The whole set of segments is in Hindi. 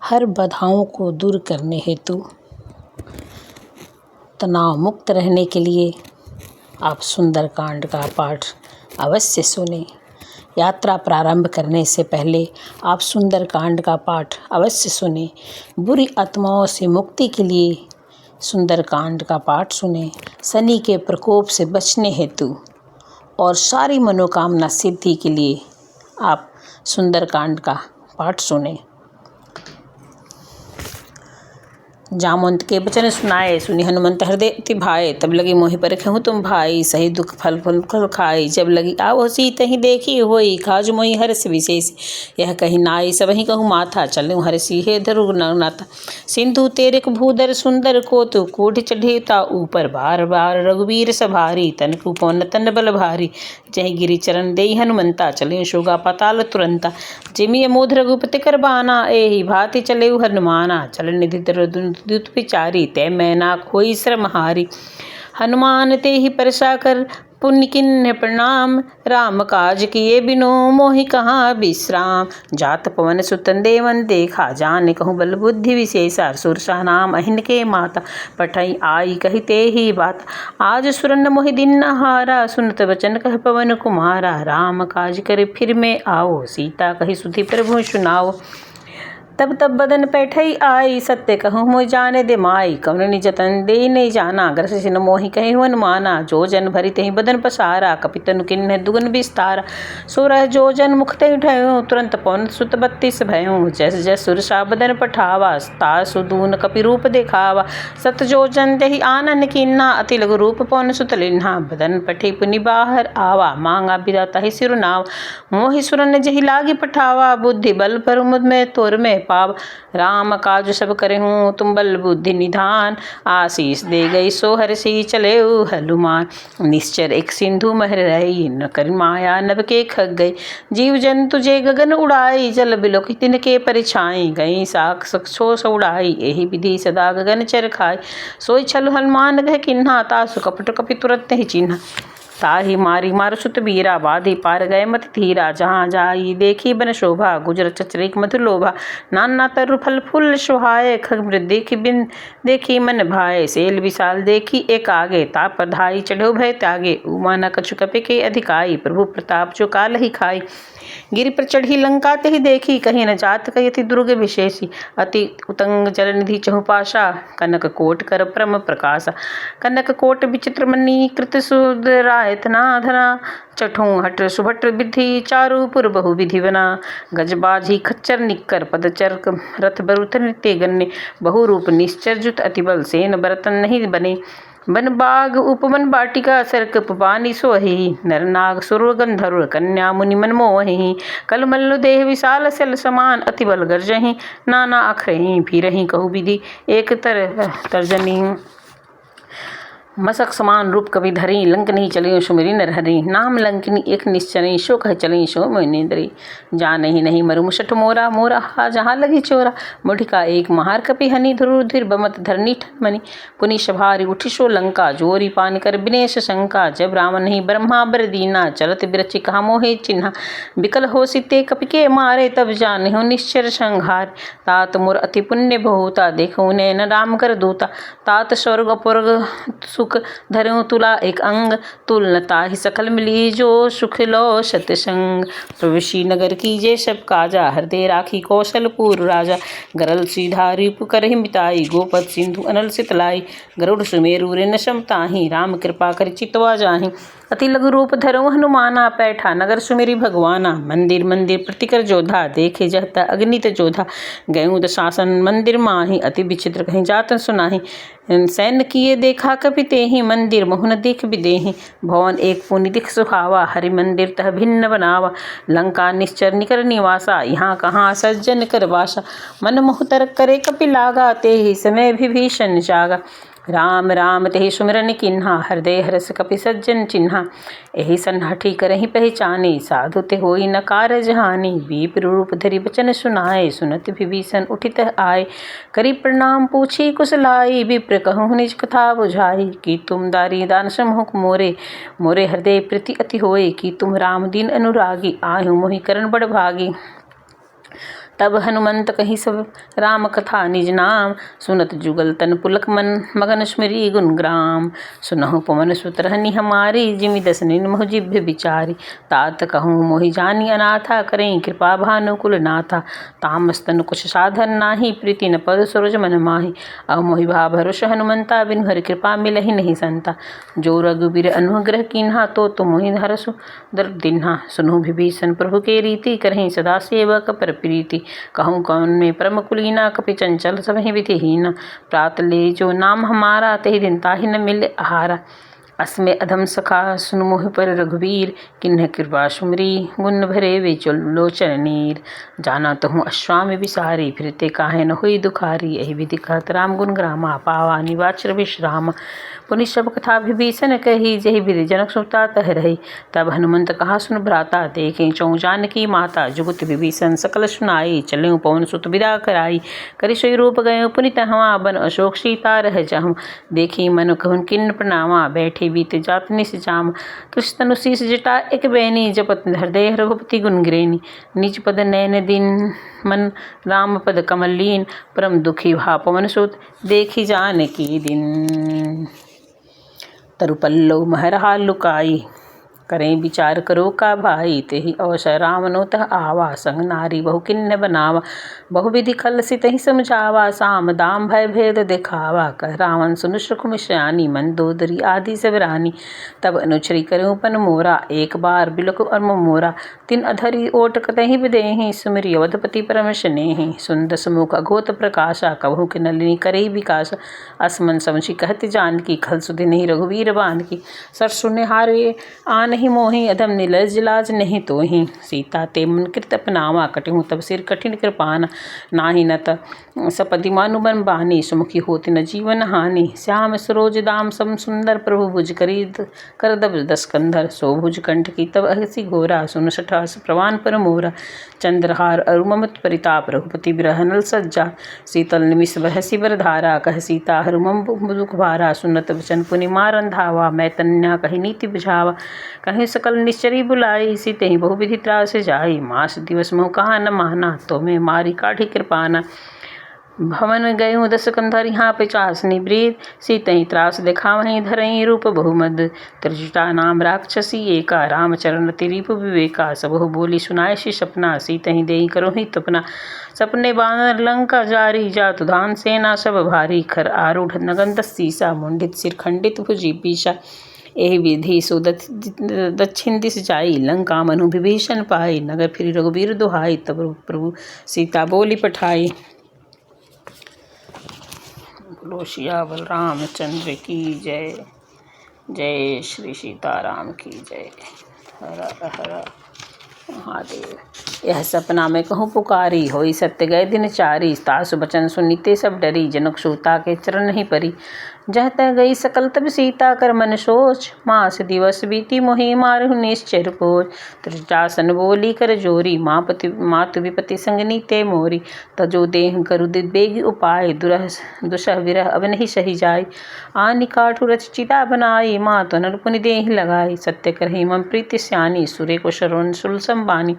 हर बाधाओं को दूर करने हेतु तनाव मुक्त रहने के लिए आप सुंदरकांड का पाठ अवश्य सुनें। यात्रा प्रारंभ करने से पहले आप सुंदरकांड का पाठ अवश्य सुनें। बुरी आत्माओं से मुक्ति के लिए सुंदरकांड का पाठ सुनें। शनि के प्रकोप से बचने हेतु और सारी मनोकामना सिद्धि के लिए आप सुंदरकांड का पाठ सुनें। जामवंत के वचन सुनाए, सुनि हनुमंत हृदय अति भाए। तब लगी मोहि परखहु तुम भाई, सही दुख फल फल खाई। जब लगी आवो सीतहि देखी होई, काज मोहि हर्ष विशेष। यह कही नाई सबहि कहूँ माथा, चलऊ हर्षि हे धरु नाथा। सिंधु तेरिक भूधर सुंदर कोतु, कोटि चढ़ेता ऊपर बार बार। रघुवीर सभारी, तनकु पवन तन बल भारी। जय गिरि चरण देई हनुमंता, चले शोगा पाताल तुरंता। जिमि अमोध रघुपति कर बाना, एहि भांति चलेउ हनुमाना। चल निधि द्युत विचारी, तै मैना खोई श्रम हारी। हनुमान तेहि परसा कर, पुण्य किन्ह प्रणाम। राम काज किए बिनु, मोहि कहाँ विश्राम। जात पवन सुत देवन देखा, जान कहूँ बल बुद्धि विशेषा। सुरसा नाम अहिन के माता, पठई आई कही तेहि बात। आज सुरन मोहि दिन न हारा, सुनत वचन कह पवन कुमारा। राम काज करे फिर में आओ, सीता कही सुधि प्रभु सुनाओ। तब बदन पैठई आई, सत्य कहूँ मोहि जाने दे माई। कवन निजतन दे नहीं जाना, ग्रस सिन मोहि कहे हनुमाना। जो जन भरी तहि बदन पसारा, कपितनु किन्ह दुगन विस्तारा। सोरह जो जन मुख ते ढयो, तुरंत पवन सुत 32 भयो। जस जस सुरसा बदन पठावा, तासु दून कपि रूप देखावा। सत जो जन देहि आनन कीन्हा, अति लघु रूप पवन सुत लिन्हा। बदन पठि पुनि बाहर आवा, मांगा बिदा तहि सिरु नाव। मोहि सुरन जहि लागी पठावा, बुद्धि बल पर मुद में तोर में पाव। राम काज सब करहूँ तुम बल बुद्धि निधान, आशीष दे गई सो हर्षि चलेउ हनुमान। निश्चर एक सिंधु महर रही, न कर माया नभ के खग गई। जीव जंतु जे गगन उड़ाई, जल बिलोक तिनके परिछाई। गई साख सक्षो उड़ाई, एहि विधि सदा गगन चर खाई। सोई छल हनुमान गह किन्हा, तासु कपट कपि तुरत ही चिन्हा। ताहि मारी मार सुत बीरा, बाधी पार गए मति धीरा। जहाँ जाई देखी बन शोभा, गुजर चचरेक मधुर लोभा। नाना तरु फल फूल सुहाए, खग मृग देखी बिन देखी मन भाए। सेल विशाल देखी एक आगे, ताप धाई चढ़ो भय त्यागे। उमा न कछु कपि के अधिकाई, प्रभु प्रताप जो काल ही खाई। गिरि पर चढ़ी लंका तेहि देखी, कहीं न जात कही अति दुर्ग विशेषी। अति उतंग जल निधि चहुपाशा, कनक कोट कर परम प्रकाशा। कनक कोट विचित्र मणि कृत सुधरायत नाधना। चठों हट सुभट विधि, चारु पुर बहु विधि बना। गजबाजी खच्चर निक्कर, पदचर रथ बरुथ नित्य गन्य। बहु रूप निश्चर जुत अति बल, सेन बरतन नहीं बने। बन बाग उपवन बाटिका, सरक पानी सोहि। नर नाग सुर गंधर्व, कन्या मुनि मन मोहि। कल मल्ल देह विशाल सल समान, अति बल गर्जहि नाना अखरहि। फिरहि कहु विधि एक तर्जनी, मसक समान रूप कवि धरी। लंकनी चलियो सुमिरि नरहरि, नाम लंकिनी एक निश्चरी। सो कह चली सो मोहिनींद्री, जानहि नहीं मरु मुसठ मोरा। मोरा हा जहाँ लगी चोरा, मुठिका एक महार कपि हनि। धुरुधिर बमत धरनी ठन मनि, पुनि सभारी उठि सो लंका। जोरी पान कर विनेश शंका, जब राम नहीं ब्रह्मा बर दीना। चलत बिरचि कहा मोहे चिन्हा, बिकल हो सिते कपि के मारे। तब जानहु निश्चर संहार, तात मोर अति पुण्य बहुता। देखो नैन राम कर दूता, तात स्वर्ग अपुर्ग सुख धरऊँ तुला एक अंग। तुलनता ही सकल मिली, जो सुख लो सतसंग। प्रवेशी नगर की जे सब काजा, हृदय राखी कौशलपुर राजा। गरल सीधा रिपु करहि मिताई, गोपद सिंधु अनल सितलाई। गरुड़ सुमेरु ऋण समताहि, राम कृपा कर चितवा जाहि। अति लघु रूप धरऊँ हनुमाना, पैठा नगर सुमेरी भगवाना। मंदिर मंदिर प्रतिकर जोधा, देखे जहता अगणित जोधा। गयूँ दशासन मंदिर माहि, अति विचित्र कहीं जातन सुनाहि। सैन्य किए देखा कपि तेहि, मंदिर मोहन देख बिदेहि। भवन एक पुनि दिख सुहावा, हरि मंदिर तह भिन्न बनावा। लंका निश्चर निकर निवासा, यहाँ कहाँ सज्जन कर वासा। मन मोह तरक करे कपि लागा, तेहि समय विभीषण जागा। राम राम तेहि सुमिरन किन्हा, हृदय हरस कपि सज्जन चिन्हा। एहि सन हठि करहि पहचाने, साधु ते होई न कारज हानि। विप्र रूप धरि बचन सुनाए, सुनत विभीषण उठित आए। करि प्रणाम पूछी कुशलाई, विप्र कहूँ निज कथा बुझाई। कि तुम दारी दान समूह मोरे, मोरे हृदय प्रीति अति होए। कि तुम राम दीन अनुरागी, आहु मोहि करण बड़ भागी। तब हनुमंत कही सब राम कथा निज नाम, सुनत जुगल तन पुलक मन मगन स्मरी गुण ग्राम। सुनहु पवन सुत रहनी हमारी, जिमि दस निर्मोह जिभ्य विचारी। तात कहूँ मोहि जानी अनाथा, करें कृपा भानुकुल नाथा। तामस तनु कुछ साधन नाही, प्रीति न पद सरोज मन माही। अब मोहि भा भरोस हनुमंता, बिनु हरि कृपा मिलहि नहीं संता। जो रघुबीर अनुग्रह कीन्हा, तो मोहि हरसु दर दीन्हा। सुनहु विभीषण प्रभु के रीति, करहि सदा सेवक पर प्रीति। कहूँ कौन में परम कुलीना, कपि चंचल सबहि विधिहीना। प्रात ले जो नाम हमारा, तहि दिन ताहि न मिले आहारा। अस्मे अधम सखा सुन मोहि पर रघुवीर, किन्ह कृपा सुमरी गुण भरे वे लोचन नीर। जाना तहु अश्वामि विसारी, फिरते काहे न हुई दुखारी। यही विधि कहत राम गुण ग्रामा, पावा निवाच विश्राम। पुनि सब कथा विभीषण कही, जही विधि जनक सुता तह रही। तब हनुमंत कहा सुन भ्राता, देखें चौं जानकी माता। जुगत विभीषण सकल सुनाई, चलें पवन सुत विदा कराई। करि सोई रूप गए पुनि तहवा, बन अशोक सीता रह जाहु। देखी मन कहूँ किन्न प्रणामा, बैठे बीते जात निस जाम। तुस तनु शीस जटा एक बैनी, जपत हृदय रघुपति गुण गिरैनी। निज पद नयन दिन मन राम पद कमल लीन, परम दुखी भा पवन सुत देखी जानकी दिन। तरु पल्लव महरहा लुकाई, करें विचार करो का भाई। तेहि अवसर राम नो तह आवा, संग नारी बहु किन्ह बनावा। बहु विधि खल सितहि समझावा, साम दाम भय भेद दिखावा। कह रावण सुन सुख सयानी, मंदोदरी आदि सब रानी। तब अनुचरी करूँ पन मोरा, एक बार बिलकु अर्म मोरा। तिन अधरी ओट कतहि विदेहि, सुमिरि अवधपति परम स्नेहि। सुंदस मुख अघोत प्रकाशा, कबहु कि नलिनी करहि विकास। असमन समझि कहत जानकी, खल सुधि नहीं रघुवीर बांधकी। सर सुनिहारे आनहि मोहि, अधम निलज लाज नहीं तोहि। सीता ते मन कृत अपनावा, कटिहु तब सिर कठिन कृपाना। नाही न त सपदि मानु बन बानी, सुमुखी होति न जीवन हानि। श्याम सरोज दाम सम सुंदर, प्रभु भुज करी कर दब दस कंधर। सो भुज कंठ की तब अहसी घोरा, सुन सठास प्रवान पर मोरा। चंद्रहार अरु ममत परिताप, रघुपति बिरह नल सज्जा। शीतल निमिष बरहसी बरधारा, कह सीता हरु मम दुख भारा। सुनत वचन पुनि मारन धावा, मैं तन्या कही नीति बुझावा। कहीं सकल निश्चरी बुलाई, सीते बहु विधि त्रास जाई। मास दिवस मोह कहा न माना, तो मैं मारी काढ़ी कृपाना। भवन गयूँ दस कंधर, यहाँ 50 निवृत। सीतहि त्रास दिखावहीं, धरहीं रूप बहुमद। त्रिजटा नाम राक्षसी एका, रामचरण तिरिप विवेका। सबहु बोली सुनाय सी सपना, सीतहि देई करोहि तपना। सपने बानर लंका जारी, जातु धान सेना सब भारी। खर आरूढ़ नगन 10 सीसा, मुंडित सिर खंडित भुजी पीसा। एहि विधि सो दक्षिण दिस जाई, लंका मनु विभीषण पाई। नगर फिरि रघुबीर दुहाई, तब प्रभु सीता बोली पठाई। बोलो सियावर रामचंद्र की जय। जय श्री सीताराम की जय। हर हर महादेव। यह सपना में कहूँ पुकारी, होई सत्य गए दिन चारी। तासु बचन सुनीते सब डरी, जनक सूता के चरण ही परी। जह तह गई सकल तब सीता कर मन सोच, मास दिवस बीती मोहि मारहु निश्चर पोच। त्रिजटासन बोली कर जोरी, मातु विपति संग नीते मोरी। तजो देह करु दिग्वेगी उपाय, दुसह विरह अब नहीं सही जाय। आनि काठु रच चिता बनाई, मातु नर पुनि देहि लगाई। सत्य करहि मम प्रीति स्यानी, सुरे को शरण सुलसम बानी।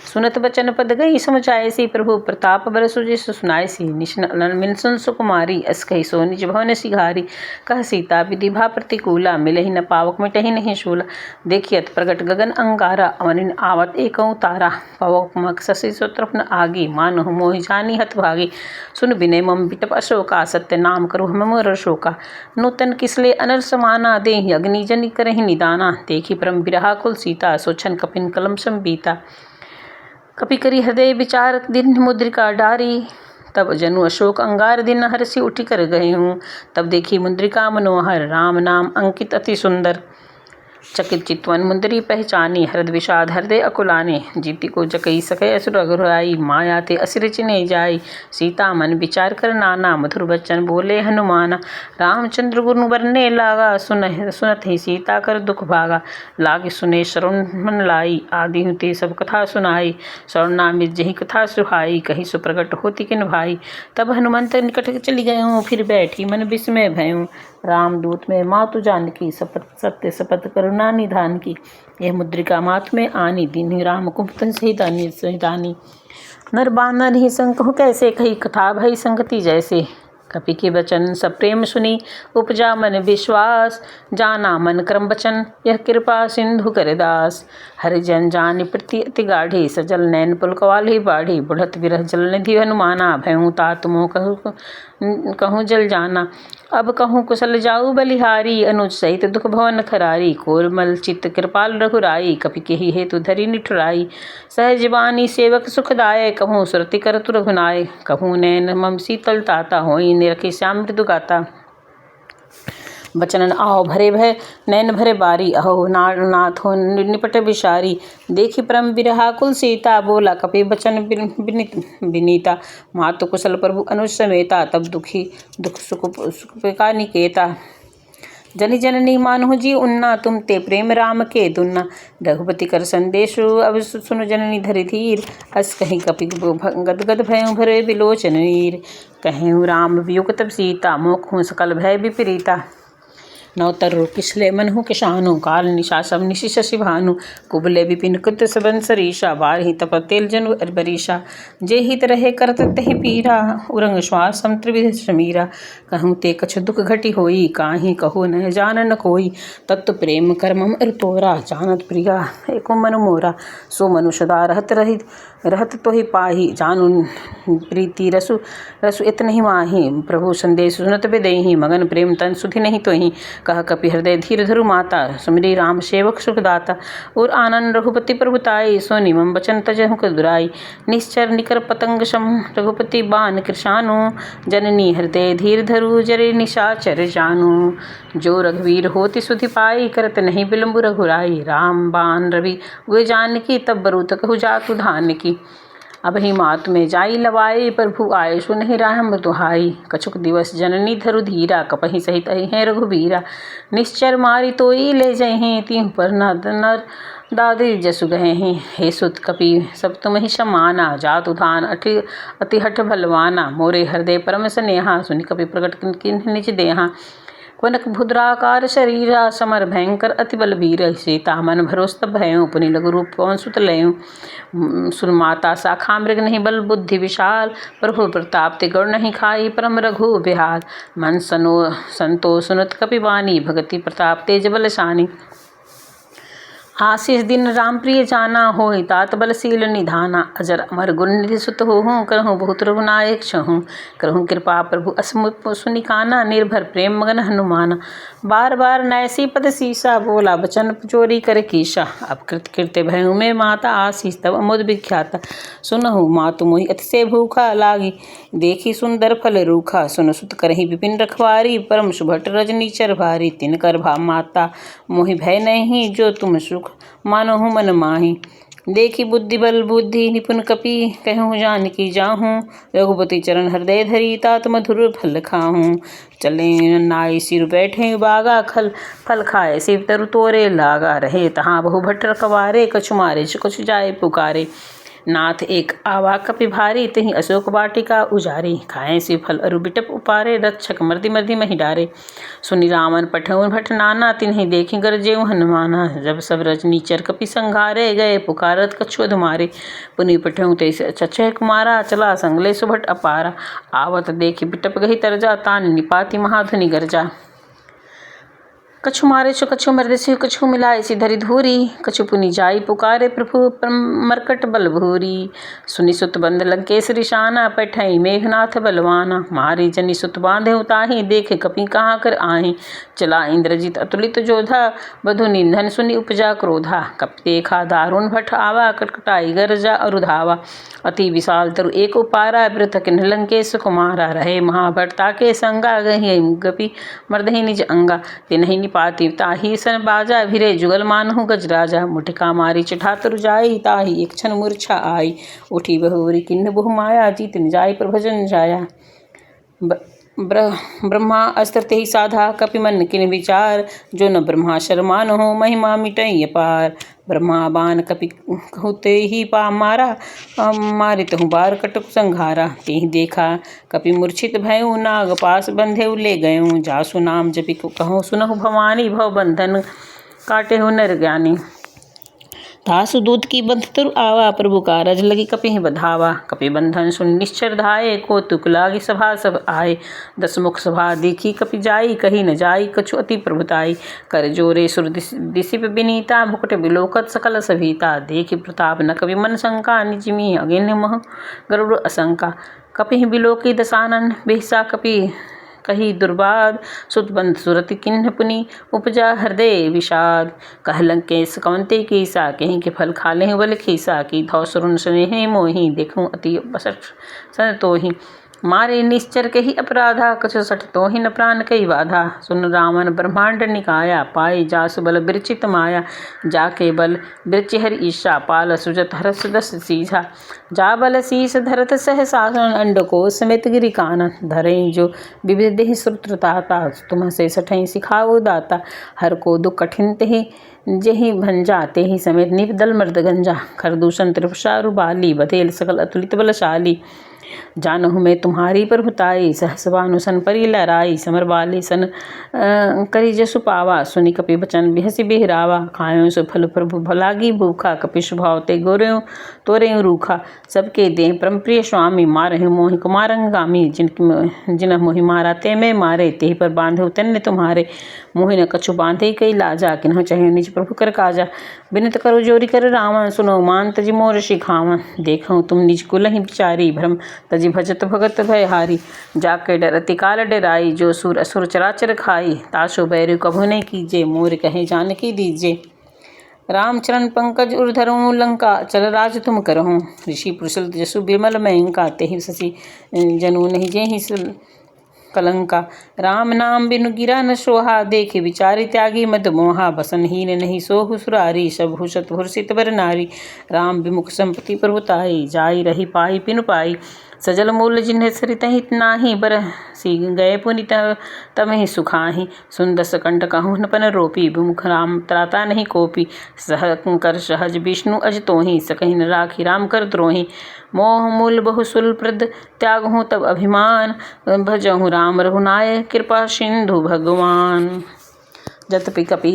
सुनत बचन पद गई समझायसी, प्रभु प्रताप बरसु जिसु सुनायसी। निशन मिनसन सुकुमारी, अस कहि सो निज भवन सिघारी। कह सीता विधि भा प्रतिकूला, मिलहि न पावक मिटहि नहीं शूला। देखियत प्रगट गगन अंगारा, अवनिन आवत एकौ तारा। पवक मक शशि स्वत्रपन आगी, मानहु मोहि जानी हत भागी। सुन विनय मम बिटप अशोका, सत्य नाम करु मम रशोका। नूतन किसले अनर समाना, देहि अग्नि जनि करहि निदाना। देखी परम बिरहाकुल सीता, सोछन कपिन कलम सम बीता। कपि करी हृदय विचार, दिन मुद्रिका डारी। तब जनु अशोक अंगार, दिन हरसि उठि कर गए हूँ। तब देखी मुद्रिका मनोहर, राम नाम अंकित अति सुंदर। चकित चितवन मुंदरी पहचानी, हृद विषाद हृदय अकुलाने। जीति को जकई सकै असुर अघुराई, माया ते असुर चिन्ह जाई। सीता मन विचार कर नाना, मधुर बच्चन बोले हनुमाना। रामचंद्र गुण बरने लागा, सुनत ही सीता कर दुख भागा। लागे सुने शरण मन लाई, आदि हुते सब कथा सुनाई। शरणामित जही कथा सुहाई, कही सुप्रगट होती किन भाई। तब हनुमंत निकट चली गयूँ, फिर बैठी मन विस्मय भयूँ। रामदूत में मातु जानकी, शपथ सत्य शपथ करुणा निधान की। यह मुद्रिका मात में आनी, दीन्ही राम कुंभतन सहितानी। नर बानर ही संकहु कैसे, कही कथा भई संगति जैसे। कपि के वचन सब प्रेम सुनी, उपजा मन विश्वास। जाना मन क्रम वचन, यह कृपा सिंधु कर दास। हरिजन जानि प्रीति अति गाढ़ी, सजल नैन पुलकवाली बाढ़ी। बुढ़त विरह जल निधि हनुमाना, भयउ तात मोह कहूँ जल जाना। अब कहूँ कुशल जाऊ बलिहारी, अनुज सहित दुख भवन खरारी। कोमल चित्त कृपाल रघुराई, कपि केहि हेतु धरि निठुराई। सहज वाणी सेवक सुखदाय, कहूँ सुरति करतु रघुनाय। कहूँ नैन मम शीतल ताता, होई निरखि श्याम मृदु गाता। बचनन आहो भरे भय, नैन भरे बारी। अहो नाथ हो निपट विषारी। देखी परम विरहाकुल सीता, बोला कपि बचन विनीता। मातु कुशल प्रभु अनुज समेता, तब दुख सुख का निकेता। जनि जननी मानहु जी उन्ना, तुम ते प्रेम राम के दुन्ना। रघुपति कर संदेशु, अब सुनु जननी धरि धीर। अस कहीं कपि गदगद भयउ भरे बिलोचन नीर। कहूँ राम वियोग तब सीता, मोखहु सकल भय विपरीता। नवतर किसले मनहु किसानु, काल निशा सब निशि शशि भानु। कुबले विपिन कुत सबन सरीसा, बारही तप तेल जनु बरीसा। जे हित रहे करत तहि पीरा, उरंग श्वास सम त्रिविध समीरा। कहूँ ते कछ दुख घटी होई, काहि कहूँ न जानन कोई। तत्व प्रेम कर मम अरु तोरा, जानत प्रिया एको मनु मोरा। सो मनु सदा रहत तोहि पाही, जानू प्रीति रसु इतनहि माही। प्रभु संदेश सुनत बेदेहि, मगन प्रेम तन सुधि नहीं तोहि। कह कपि हृदय धीर धरु माता, सुमिरी राम सेवक सुखदाता। और आनंद रघुपति प्रभुताई, सोनि मम बचन तजहु दुराई। निश्चर निकर पतंग सम, रघुपति बान कृशानु। जननी हृदय धीर धरु, जरे निशाचर जानू। जो रघुवीर होति सुधि पाई, करत नहीं विलंबु रघुराई। राम बान रवि उए जानकी, तब बरूत कहु जातु धान की। अब ही मात में जाई लवाई, प्रभु आए सुनहि राम दुहाई। कछुक दिवस जननी धरु धीरा, कपहि सहित हैं रघुबीरा। निश्चर मारी तोई ले जहीं, तिहु पर नर दादी जसु गहेहीं। हे सुत कपि सब तुम ही समाना, जातु धान अति हठ बलवाना। मोरे हृदय परम स्नेहा, सुनि कपि प्रकट किन्हि निज देहा। कनक भुद्राकार शरीरा, समर भयंकर अति बलबीर। सीता मन भरोस तब भयउ, पुनि लघु रूप पवन सुत लयउ। सुन माता शाखा मृग नहीं बल बुद्धि विशाल, प्रभु प्रताप ते गौर नहीं खाई, परम रघु बिहार। मन संतो सुनत कपि वाणी, भगति प्रताप तेज बलशानी। आशीष दिन राम प्रिय जाना, होई तात बलशील निधाना। अजर अमर गुण निधि सुत होहूँ, करहूँ बहुत रघुनायक छहूँ। करहूँ कृपा प्रभु असमुप सुनिकाना, निर्भर प्रेम मगन हनुमाना। बार बार नैसी पद सीसा, बोला बचन चोरी कर कीशा। अब कृत्य भयउ में माता, आशीष तब अमुद विख्याता। सुनहु मातु मोहि अतिशय भूखा, लागी देखी सुंदर फल रूखा। सुन सुत करहि विपिन रखवारी, परम सुभट रजनीचर भारी। तिनकर भा माता मोहि भय नहीं, जो तुम सुख मानहु मन माही। देखी बुद्धि बल बुद्धि निपुण कपि, कहूँ जानकी जाहूँ। रघुपति चरण हृदय धरी, तात मधुर फल खाहूँ। चले नाई सिर बैठे बागा, फल खाए शिव तरु तोरे लागा। रहे तहाँ बहु भट रखवारे, कछु मारे कछु जाए पुकारे। नाथ एक आवा कपि भारी, तही अशोक वाटिका उजारी। खाए शिव फल अरु बिटप उपारे, रक्षक मर्दि मर्दि महि डारे। सुनि रामन पठउ भट नाना, तिन्हि देखि गरजेउ हनुमाना। जब सब रजनीचर कपि संघारे, गए पुकारत कछु अधुमारे। पुनि पठउ ते चचह कुमारा, चला संगले सुभट अपारा। आवत देखि बिटप गहि तरजा, तान निपाति महाध्वनि गरजा। कछु मारे छु कछु मर्दे कछु मिलाए सी धरि धूरी। कछु पुनि जाई पुकारे, प्रभु मरकट बल भूरी। सुनि सुत बंद लंकेश रिशाना, पैठई मेघनाथ बलवाना। मारी जनि सुत बांधे उताही, देखे कपि कहाँ कर आही। चला इंद्रजित अतुलित जोधा, बधु निंदन सुनि उपजा क्रोधा। कपि देखा दारुण भट आवा, कटकटाई गरजा अरुधावा। अति विशाल तरु एक उपारा, वृथ किन्ह लंकेश कुमारा। रहे महाभट ताके संगा, गहि गपि मर्दहि निज अंगा। तिन्हि निपाति ताही सन बाजा, भिरे जुगल मानहु गजराजा। मुठिका मारी चिठा तरु जाई, ताही एक क्षण मूर्छा आई। उठी बहुरी किन्ह बहु माया, जीत न जाय प्रभजन जाया। ब्रह्मा अस्त्र तेहि साधा, कपि मन किन्ह विचार। जो न ब्रह्मा शर्मानहु, महिमा मिटई अपार। ब्रह्मा बान कपि कहते ही पा मारा, मारितहु बार कटक संघारा। तेहि देखा कपि मूर्छित भयउ, नाग पास बंधेउ ले गयउ। जासु नाम जपि कहूँ सुनहु भवानी, भव बंधन काटेहु नर ज्ञानी। तासु दूत की बंध तरु आवा, प्रभु कारज लगी कपिहि बधावा। कपि बंधन सुन निश्चर धाये, कौतुक लागी सभा सब आए। 10 मुख सभा देखी कपि जाई, कही न जाई कछु अति प्रभुताई। कर जोरे सुर दिसिप विनीता, भुकट बिलोकत सकल सभीता। देखि प्रताप न कवि मन शंका, निजमि अगेन मह गरुड़ असंका। कपिहि बिलोकी दसानन, बिहसा कपि कही दुर्बाद। सुतबंध सुरति किन्ह पुनि, उपजा हृदय विषाद। कहलंक केस कवंते कीसा, कहीं के फल खालें बल खीसा। की धौ सुरुन स्नेह मोहि, देखूं अति बसठ सन तोहि। मारे निश्चर कही अपराधा, कछु सठ तोहि न प्राण कही बाधा। सुन रावण ब्रह्मांड निकाया, पाए जासु बल बिरचित माया। जाके बल बिरचि हरि ईशा, पाल सुजत हरस 10 सीझा। जा बल शीस धरत सहसासन, अंडकोश समेत गिरि कानन। धरई जो विविध देहि श्रुत्रताता, तुम से सठई सिखाओ दाता। हर को दुख कठिन तेहि जेहि भंजा, तेहि समेत निप दल मर्द गंजा। खरदूषण त्रिपुषारु बाली, बधेल सकल अतुलित बलशाली। जानहु मैं तुम्हारी प्रभुताई, सहस भानुसन परि लहराई। समर बाली सन करी जसु पावा, सुनि कपि बचन बिहसि बिहरावा। खायो सो फल प्रभु भलागी भूखा, कपि स्वभाव ते गोरेउ तोरेउ रूखा। सबके देह परम प्रिय स्वामी, मारहु मोहि कुमारंगामी। जिन मोहि मारा ते मैं मारे, तेहि पर बांधु तन्य तुम्हारे। मोहि न कछु बांधे कई लाजा, किन्हु चहे निज प्रभु कर काजा। बिनत करो जोरी कर रावण, सुनो मान तजि मोर शिखावन। देखऊँ तुम निज कुलहि बिचारी, भ्रम तजि भजत भगत भयहारी। जाके डर अति काल डराई, जो सुर असुर चराचर खाई। तासो बैरु कभु नहीं कीजे, मोर कहे जानकी दीजे। राम चरण पंकज उर धरऊँ, लंका चल राज तुम करहूँ। ऋषि पुरुषल जसु बिमल मयंका, तेहि शशि जनु नहीं जेहि कलंका। राम नाम बिनु गिरा न सोहा, देखे विचारि त्यागी मद मोहा। बसनहीन नहीं सोहु सुरारी, सब हुसत हुर्षित बर नारी। राम विमुख संपत्ति प्रभुताई, जाई रही पाई पिनु पाई। सजल मूल जिन्ह सरितहि नाही, बरसी गए पुनि तमहि सुखाहि। सुन 10 कंठ कहूँ न पन रोपी, विमुख राम त्राता नहीं कोपी। कर सहज विष्णु अज तोहि, सकहि न राखी राम कर द्रोहि। मोह मूल बहुसुल प्रद, त्यागहूँ तब अभिमान। भजहूँ राम रघुनायक, कृपा सिंधु भगवान। जतपि कपि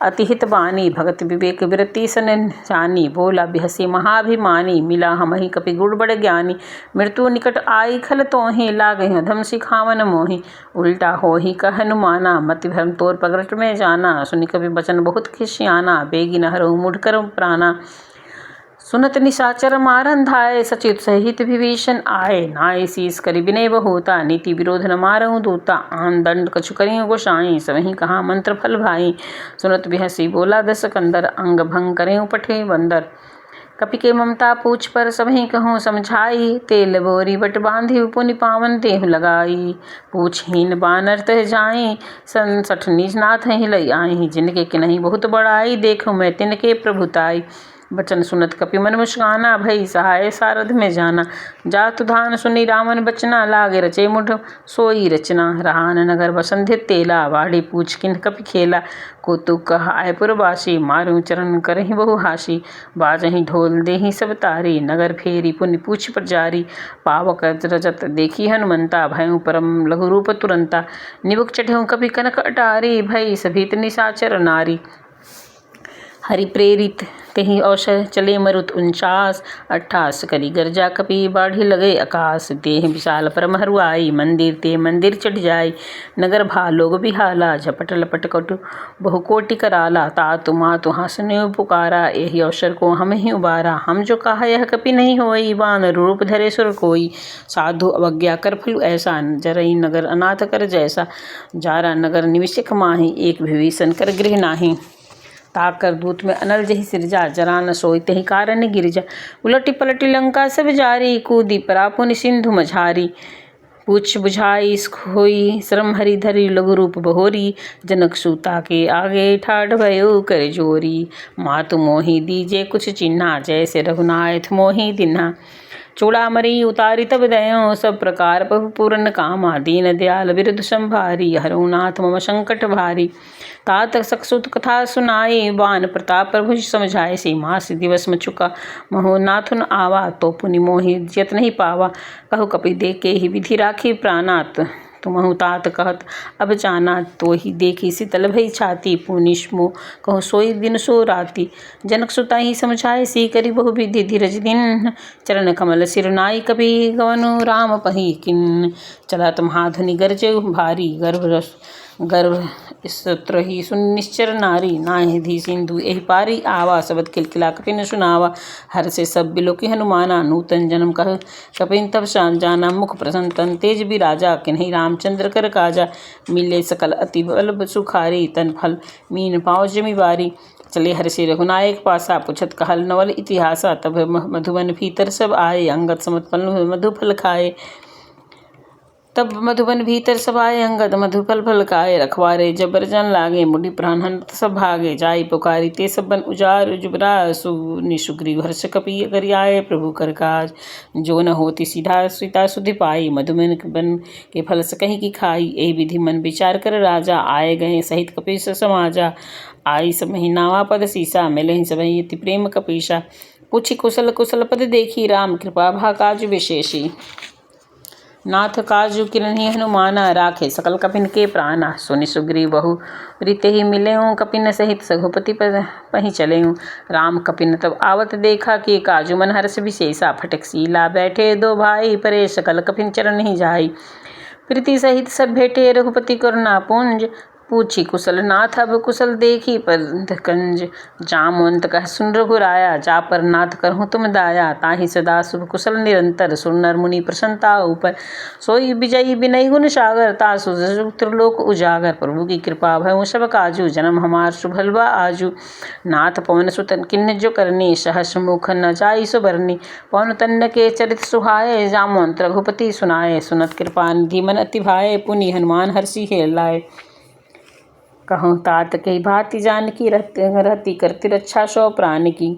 अति हित बानी, भगत विवेक विरति सन जानी। बोला बिहसी महाभिमानी, मिला हमहि कपि गुण बड़ ज्ञानी। मृत्यु निकट आई खल तोहि, लागहि अधम सिखावन मोहि। उल्टा होहि कह हनुमाना, मति भ्रम तोर प्रगट में जाना। सुनि कपि बचन बहुत खिसियाना, बेगी न हरहु मूढ़ कर प्राणा। सुनत निशाचर मारन धाय, सचित सहित विभीषण आए। नाय शीस करि विनय बहुता, नीति विरोध न मारहु दूता। आन दंड कछु करिहु गोसाई, सबहि कहा मंत्र फल भाई। सुनत बिहसी बोला 10 कंदर, अंग भंग करेहु पठे बंदर। कपि के ममता पूछ पर, सबहि कहूँ समझाई। तेल बोरी बट बांधि पुनि पावन देहु लगाई। पूछहीन बानर तह जाई, संसठ निज नाथ हिलई आई। जिनके किन्हि बहुत बड़ाई, देखूँ मैं तिनके प्रभुताई। बचन सुनत कपि मन मुस्काना, भई सहाय सारथ में जाना। जातु धान सुनि रावण बचना, लागे रचे मुढ़ सोई रचना। रहान नगर बसंधित तेला, बाढ़ी पूछ किन्ह कपि खेला। कौतुक कहाय पुरवासी, मारू चरण करहि बहु हासी। बाजहि ढोल देहि सब तारी, नगर फेरी पुनि पूछ प्रजारी। पावक रजत देखी हनुमंता, भयउ परम लघु रूप तुरंता। निबुक चढ़ऊ कपि कनक अटारी, भई सभीत निशाचर नारी। हरि प्रेरित तेहि अवसर चले मरुत 49। 28 करी गर्जा कपि बाढ़ी लगे आकाश। देह विशाल परम हरुआई, मंदिर ते मंदिर चढ़ जाई। नगर भालोग बिहाला, झपट लपट कटु बहुकोटि कराला। तातु मातु हंसने पुकारा, एहि अवसर को हम ही उबारा। हम जो कहा यह कपि नहीं होई, वानर रूप धरे सुर कोई। साधु अवज्ञा कर फलु ऐसा, जरई नगर अनाथ कर जैसा। जारा नगर निविष्क माही, एक विभीषण कर गृह नाही। ताकर दूत में अनल जहि सिरजा, जरा न सोई तेहि कारण गिरजा। उलटी पलटी लंका सब जारी, कूदी परा पुनि सिंधु मझारी। पूछ बुझाई खोई श्रम हरि धरि, लघु रूप बहोरी। जनक सूता के आगे ठाढ़ भयो कर जोरी। मातु मोहि दीजे कुछ चिन्हा, जैसे रघुनाथ मोहि दिन्हा। चूड़ामणि उतारी तब दयों, सब प्रकार बहु पूरन कामा। दीन दयाल विरुद्ध संभारी, हरहु नाथ मम संकट भारी। तात सकसुत कथा सुनाए, बान प्रताप प्रभु समझाए, से मास दिवस में चुका महो नाथुन आवा, तो पुनि मोहि जियत नहीं पावा, कहु कपि दे के ही विधि राखी प्राणात, तुमहु तात कहत अब जाना, तो ही देखी शीतल भई छाती, पुनिष्मो कहु सोई दिन सो राती, जनक सुता ही समझाए, सी करी बहु विधि धीरज दिन, चरण कमल सिर नाई कपि गवनु राम पही किन, चलत महाधुनि गरजे भारी, गर्भ स्त्र ही सुन निश्चर नारी, नाहि धी सिंधु एहि पारी आवा, शब्द किलकिला कपिन सुनावा, हर से सब बिलो की हनुमाना, नूतन जन्म कह कपिन तब जाना, मुख प्रसन्न तन तेज भी राजा, किन्हीं रामचंद्र कर काजा, मिले सकल अति बल सुखारी, तन फल मीन पाँव जमी बारी, चले हर से रघुनायक पासा, पुछत कहल नवल इतिहासा, तब मधुबन भीतर सब आए, अंगद समत फल मधुफल खाए, तब मधुबन भीतर सब आए, अंगद मधुफल फल खाए, रखवारे जबर जन लागे, मुनि प्राण हंत सब भागे, जाई पुकारी ते सब बन उजार, जुबरा सुनि सुग्रीव हर्ष कपि करि आए, प्रभु कर काज जो न होती सीधा सीता सुधि पाई, मधुबन बन के फल सकहि की खाई, एहि विधि मन विचार कर राजा, आए गए सहित कपीस समाजा, आई सब नावा पद सीसा, मिले सब अति प्रेम कपीसा, पूछी कुशल कुशल पद देखी, राम कृपा भा काज विशेषी, नाथ काजु किरहि हनुमाना, राखे सकल कपिन के प्राणा, सुनि सुग्रीव बहु रीते ही मिलेऊँ, कपिन सहित सघुपति पहि चलेऊँ, राम कपिन तब आवत देखा, कि काजु मन हर्ष विशेषा, फटक सीला बैठे दो भाई, परे सकल कपिन चरण ही जाई, प्रीति सहित सब भेटे रघुपति करुणा पुंज, पूछी कुशल नाथ अब कुशल देखी कंज, जामवंत कह सुन रघुराया, जा पर नाथ करहूँ तुम दाया, ताहि सदा शुभ कुशल निरंतर, सुर नर मुनि प्रसन्नता ऊपर, सोई विजयी विनय गुण सागर, तासु त्रिलोक उजागर, प्रभु की कृपा भय सब काजू, जन्म हमार शुभल बा आजू, नाथ पवन सुत किन्ह जो करनी, सहस मुख न जाई सो बरनी, पवन तन्न के चरित सुहाए, जामवंत रघुपति सुनाए, सुनत कृपा निधि मन अति भाए, पुनि हनुमान हर्षि हेलाए, कहूँ तात कही भांति जानकी, रहती करती रक्षा सौ प्राण की,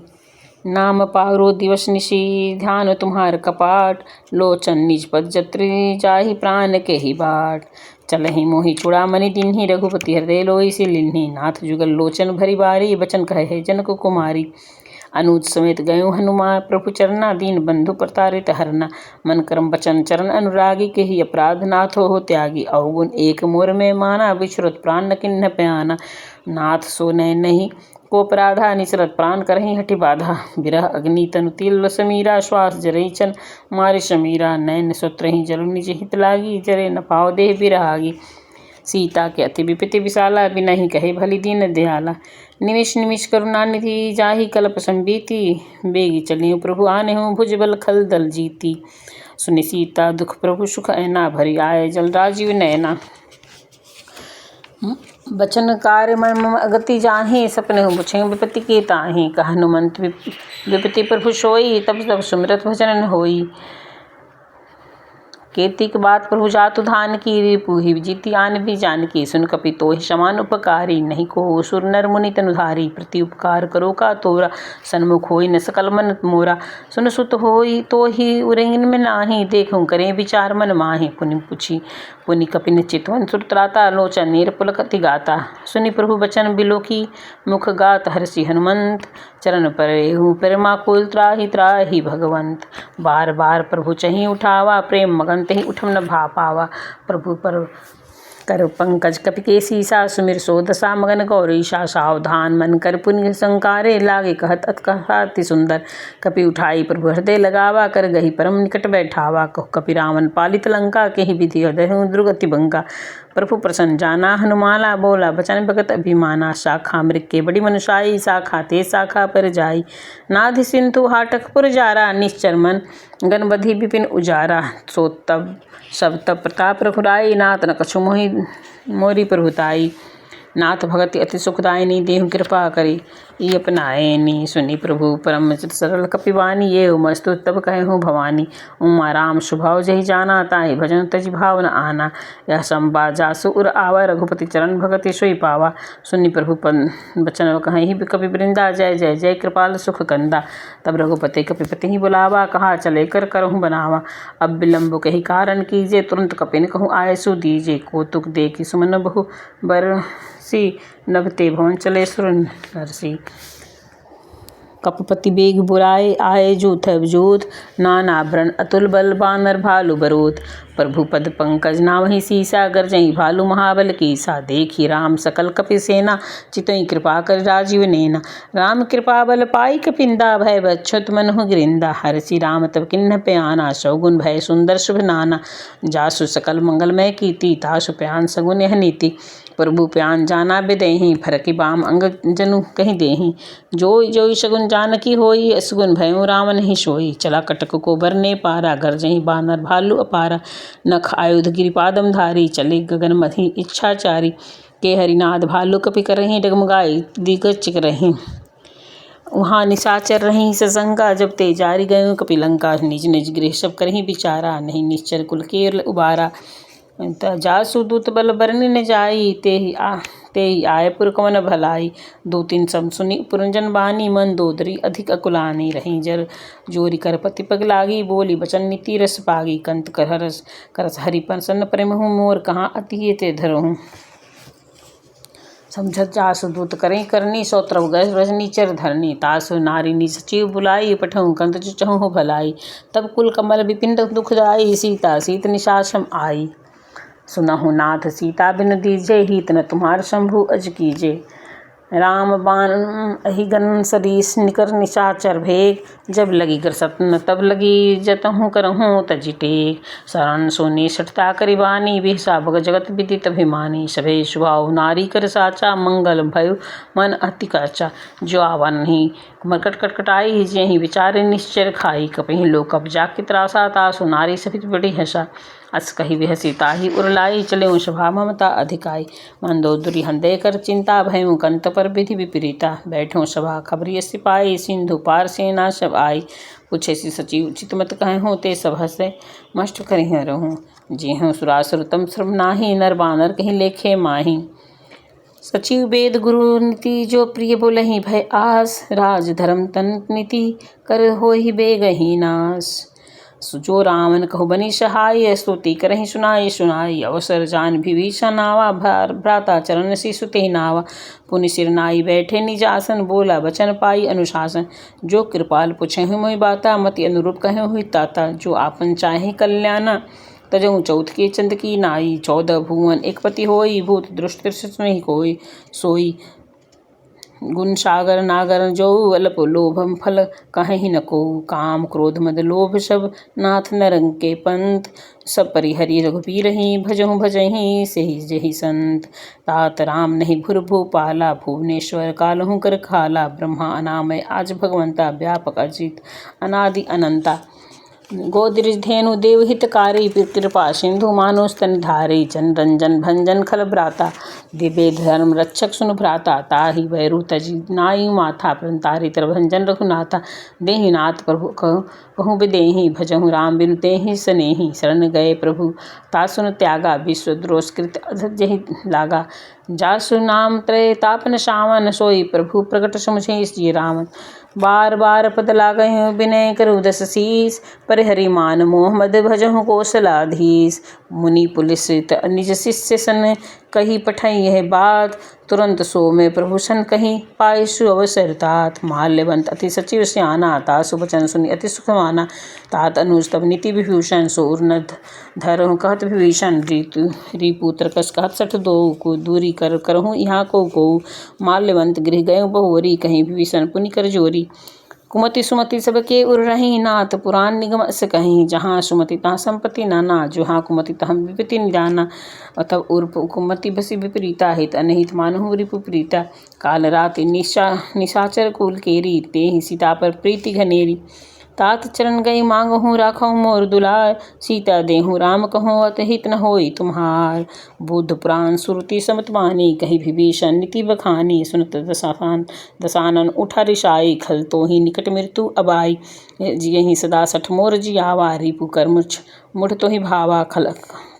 नाम पारो दिवस निशि ध्यान तुम्हार कपाट, लोचन निज पद जत्री जाहि प्राण के ही बाट, चलहि मोहि चूड़ामणि दिन्हि, रघुपति हृदय लोई से लिन्हि, नाथ जुगल लोचन भरी बारी, बचन कहे जनक कुमारी, अनुज समेत गयो हनुमान, प्रभु चरना दीन बंधु प्रतारित हरना, मन कर्म बचन चरण अनुरागी, के ही अपराध नाथ हो त्यागी, अवगुण एक मोर में माना, विश्रुत प्राण न किन्ह प्याना, नाथ सो नय नहीं को अपराधा, निचरत प्राण करहि हठि बाधा, बिरह अग्नि तनु तिल समीरा, श्वास जरई चन मारे समीरा, नैन सुत्रहि जलु निज हित लागी, जरे न पाव देह बिरहागी, सीता के अति विपति विशाला, बिनहि कहे भली दीन दयाला, निमिष निमिष करुणा निधि जाहि कल्प संबीति, बेगी चलियो प्रभु आनेहु भुज बल खल दल जीती, सुनि सीता दुख प्रभु सुख ऐना, भरी आए जल राजीव नैना, बचन कार्य मम अगति जाहि, सपने पुछे विपत्ति के ताहि, कह हनुमंत विपत्ति प्रभु सोई, तब तब सुमिरत भजन होई, केतिक बात प्रभु जातु धान की, रिपु ही जीती आन भी जानकी, सुन कपि तोहि समान उपकारी, नहीं को सुर नर मुनि तनुधारी, प्रति उपकार करो का तोरा, सन्मुख होई न सकल मन मोरा, सुन सुत होई तो ही उरेंगिन में नाही, देखूं करें विचार मन माहि, पुनि पूछी पुनि कपिन चितवन सुरत्राता, लोचन नीर पुलकति गाता, सुनि प्रभु बचन बिलो की मुख गात, हर्षि हनुमंत चरण परेहु परमाकुल, त्राहि त्राहि भगवंत, बार बार प्रभु चहि उठावा, प्रेम मगन तहि उठम न भा पावा, प्रभु पर कर पंकज कपि के सीसा, सुमिर सो दशा मगन गौरीशा, सावधान मन कर पुण्य संकारे, लागे कहत अत कहति सुंदर, कपि उठाई प्रभु हृदय लगावा, कर गही परम निकट बैठावा, कह कपि रावण पालित लंका, के ही विधि हृदय दुर्गति बंका, प्रभु प्रसन्न जाना हनुमाला, बोला बचन भगत अभिमाना, शाखा मृग के बड़ी मनुषाई, शाखा ते शाखा पर जाई, नाधि सिंधु हाटक पुर जारा, निश्चर मन गणबधि विपिन उजारा, सो तब सब तब प्रताप रघुराई, नाथ न कछु मोरी प्रभुताई, नाथ भगति अति सुखदायिनी, देहु कृपा करी ये अपनाएनी, सुनी प्रभु परम सरल कपिवानी, ये मस्तु तब कहूँ भवानी, उमा राम स्वभाव जही जाना, ताहि भजन तजि भाव न आना, यह संबा जासु उर आवा, रघुपति चरण भगति सोई पावा, सुनि प्रभु बचन कहीं कपि वृंदा, जय जय जय कृपाल सुख कंदा, तब रघुपति कपिपति ही बुलावा, कहा चले कर करहूँ बनावा, अब विलम्ब कही कारण कीजिए, तुरंत कपिन कहूँ आय सु दीजिए, कौतुक देखी सुमन बहु बर सी नभते भवन चले सुर नरसी। कपपति बेग बुराए आए जूथ जोत, नाना भरण अतुल बल बानर भालू बरोत। प्रभु पद पंकज नावहि सीसा, गरजई भालू महाबल कीसा। देखी राम सकल कपि सेना, चितई कृपा कर राजीव नैना। राम कृपा बल पाई कपिंदा, भय बच्छुत मनहु गिरिंदा। हरषि राम तब किन्ह प्याना, सौगुन भय सुंदर शुभ नाना। जासु सकल मंगलमय कीर्ति, तासु प्यान सगुन यह नीति। प्रभु प्यान जाना बिदेहि, फरकि बाम अंग जनु कहीं देहि। जोई जोई सगुन जानकी होई, असगुन भयउ राम नहीं सोई। चला कटक को बरने पारा, गरजहि बानर भालू अपारा। नख आयुध गिरिपादम धारी, चले गगन मधि इच्छाचारी। के हरिनाद भालू कपि करहि, डगमगाई दिग्गज करहि। वहाँ निशाचर रही ससंका, जब ते जारी गयो कपिलंका। निज निज गृह सब करही विचारा, नहीं निश्चर कुल के उबारा। जासु दूत बल बरनि न जाई, तेहि आए पुर कवन भलाई। दो तीन सम सुनी पुरंजन बानी, मन दोदरी अधिक अकुलानी। रही जर जोरी कर पति पग लागी, बोली बचन नीति रस पागी। कंत करस हरि प्रसन्न प्रेमहु, मोर कहाँ अति ते धरहु। समझत जासु दूत करें करनी, सौत्रव रजनी चर धरनी। तासु नारी निज सचिव बुलाई, पठहु कंत चहु भलाई। तब कुल कमल विपिन दुखदाई, सीता सीत निशाचम आई। सुनहु नाथ सीता बिन दीजे, हित न तुम्हार शंभु अज कीजे। राम बाण अहिगन सरीस, निकर निशाचर भेग। जब लगी ग्रसतन तब लगी, जतहु करहु तजि टेक। शरण सोनी सठता करिबानी, बिहसा भग जगत विदित अभिमानी। सभे स्वभाव नारी कर साचा, मंगल भयो मन अति काचा। जो आवा नहीं मरकट कटकटाई, जेहि विचारे निश्चर खाई। कपहि लोक कब्जा की त्रासा, तासु नारी सहित बड़ी हसा। अस कही बिहसी ताहि उरलाई, चले सभा ममता अधिकाई। मंदोदरी हृदय कर चिंता, भयउ कंत पर विधि विपरीता। बैठो सभा खबरिय सिपाही, सिंधु पार सेना सब आई। पूछे सी सचिव चित मत कहूँ, ते सब हसे मष्ट करिह रहूँ। जेहूँ सुरासुर तम श्रम नाही, नर बानर कहीं लेखे माही। सचिव वेद गुरु नीति, जो प्रिय बोलहि भय आस। राज धर्म तन नीति, कर होहि बेगहि नास। जो रावण कहु बनी सहाय, स्तुति करहि सुनाई सुनाई। अवसर जान विभीषण आवा, भ्राता चरण शिशु तेहि नावा। पुनि सिर नाई बैठे निज आसन, बोला बचन पाई अनुशासन। जो कृपाल पुछहु मोहि बाता, मति अनुरूप कहु हुई ताता। जो आपन चाहे कल्याण, तजहु चौथ के चंद की नाई। 14 भुवन एक पति होई, भूत दृष्ट नहीं कोई सोई। गुण सागर नागर जो, अल्प लोभम फल कहीं न को। काम क्रोध मद लोभ सब, नाथ नरंग के पंथ। सब परिहरि रघुबीर ही, भजहु भजहि सेहि जेहि संत। तात राम नहीं भुर भूपाला, भुवनेश्वर कालहु कर खाला। ब्रह्मा अनामय आज भगवंता, व्यापक अजित अनादि अनंता। गोदृज धेनु देव हितकारी, कृपा सिंधु मानुष तन धारी। जन रंजन भंजन खल भ्राता, दिव्य धर्म रक्षक सुन भ्राता। ताहि वैरु तजि नाई माथा, तारि तर भंजन रघुनाथा। देहि नाथ प्रभु कहूँ बिदेहि, भजहु राम बिनु तेहि सनेहि। शरण गए प्रभु तासुन त्यागा, विश्व द्रोष कृत अधजहि लागा। जासु नाम त्रय तापन सावन, सोई प्रभु प्रकट समुझे जी रावण। बार बार पद लागहि विनय करु दस शीस, परिहरि मान मोह मद भजहु कौशलाधीश। मुनि पुलिस निज शिष्य सन, कही पठई यह बात। तुरंत सो में प्रभु सन कही, पाई सु अवसर तात। माल्यवंत अति सचिव स्याना, तासु वचन सुनि अति सुख माना। तात अनुज तब नीति विभूषण, सो उर न धरहु कहत विभीषण। रिपुत्र कस कहत सठ दो, को दूरी कर करहु यहाँ को। माल्यवंत गृह गयो बहुवरी, कहीं विभीषण पुनि कर जोरी। कुमति सुमति सबके उर रही, नाथ पुराण निगम अस कहीं। जहाँ सुमति तहाँ संपत्ति नाना, जहाँ कुमति तहाँ विपत्ति निदाना। तब उर कुमति बसी विपरीता, हित अनहित मानहु रिपु प्रीता। काल राति निशाचर कुल केरी, तेहि सीता पर प्रीति घनेरी। तात चरण गई मांगहु राखहु मोर दुलार, सीता देहु राम कहूँ अतहित न होई तुम्हार। बुद्ध पुराण सुरति समत बानी, कही विभीषण नीति बखानी। सुनत दसानन उठा रिसाई, खल तो ही निकट मृत्यु अबाई। जियहि सदा सठ मोर जियावा, रिपु कर मुठ तो ही भावा।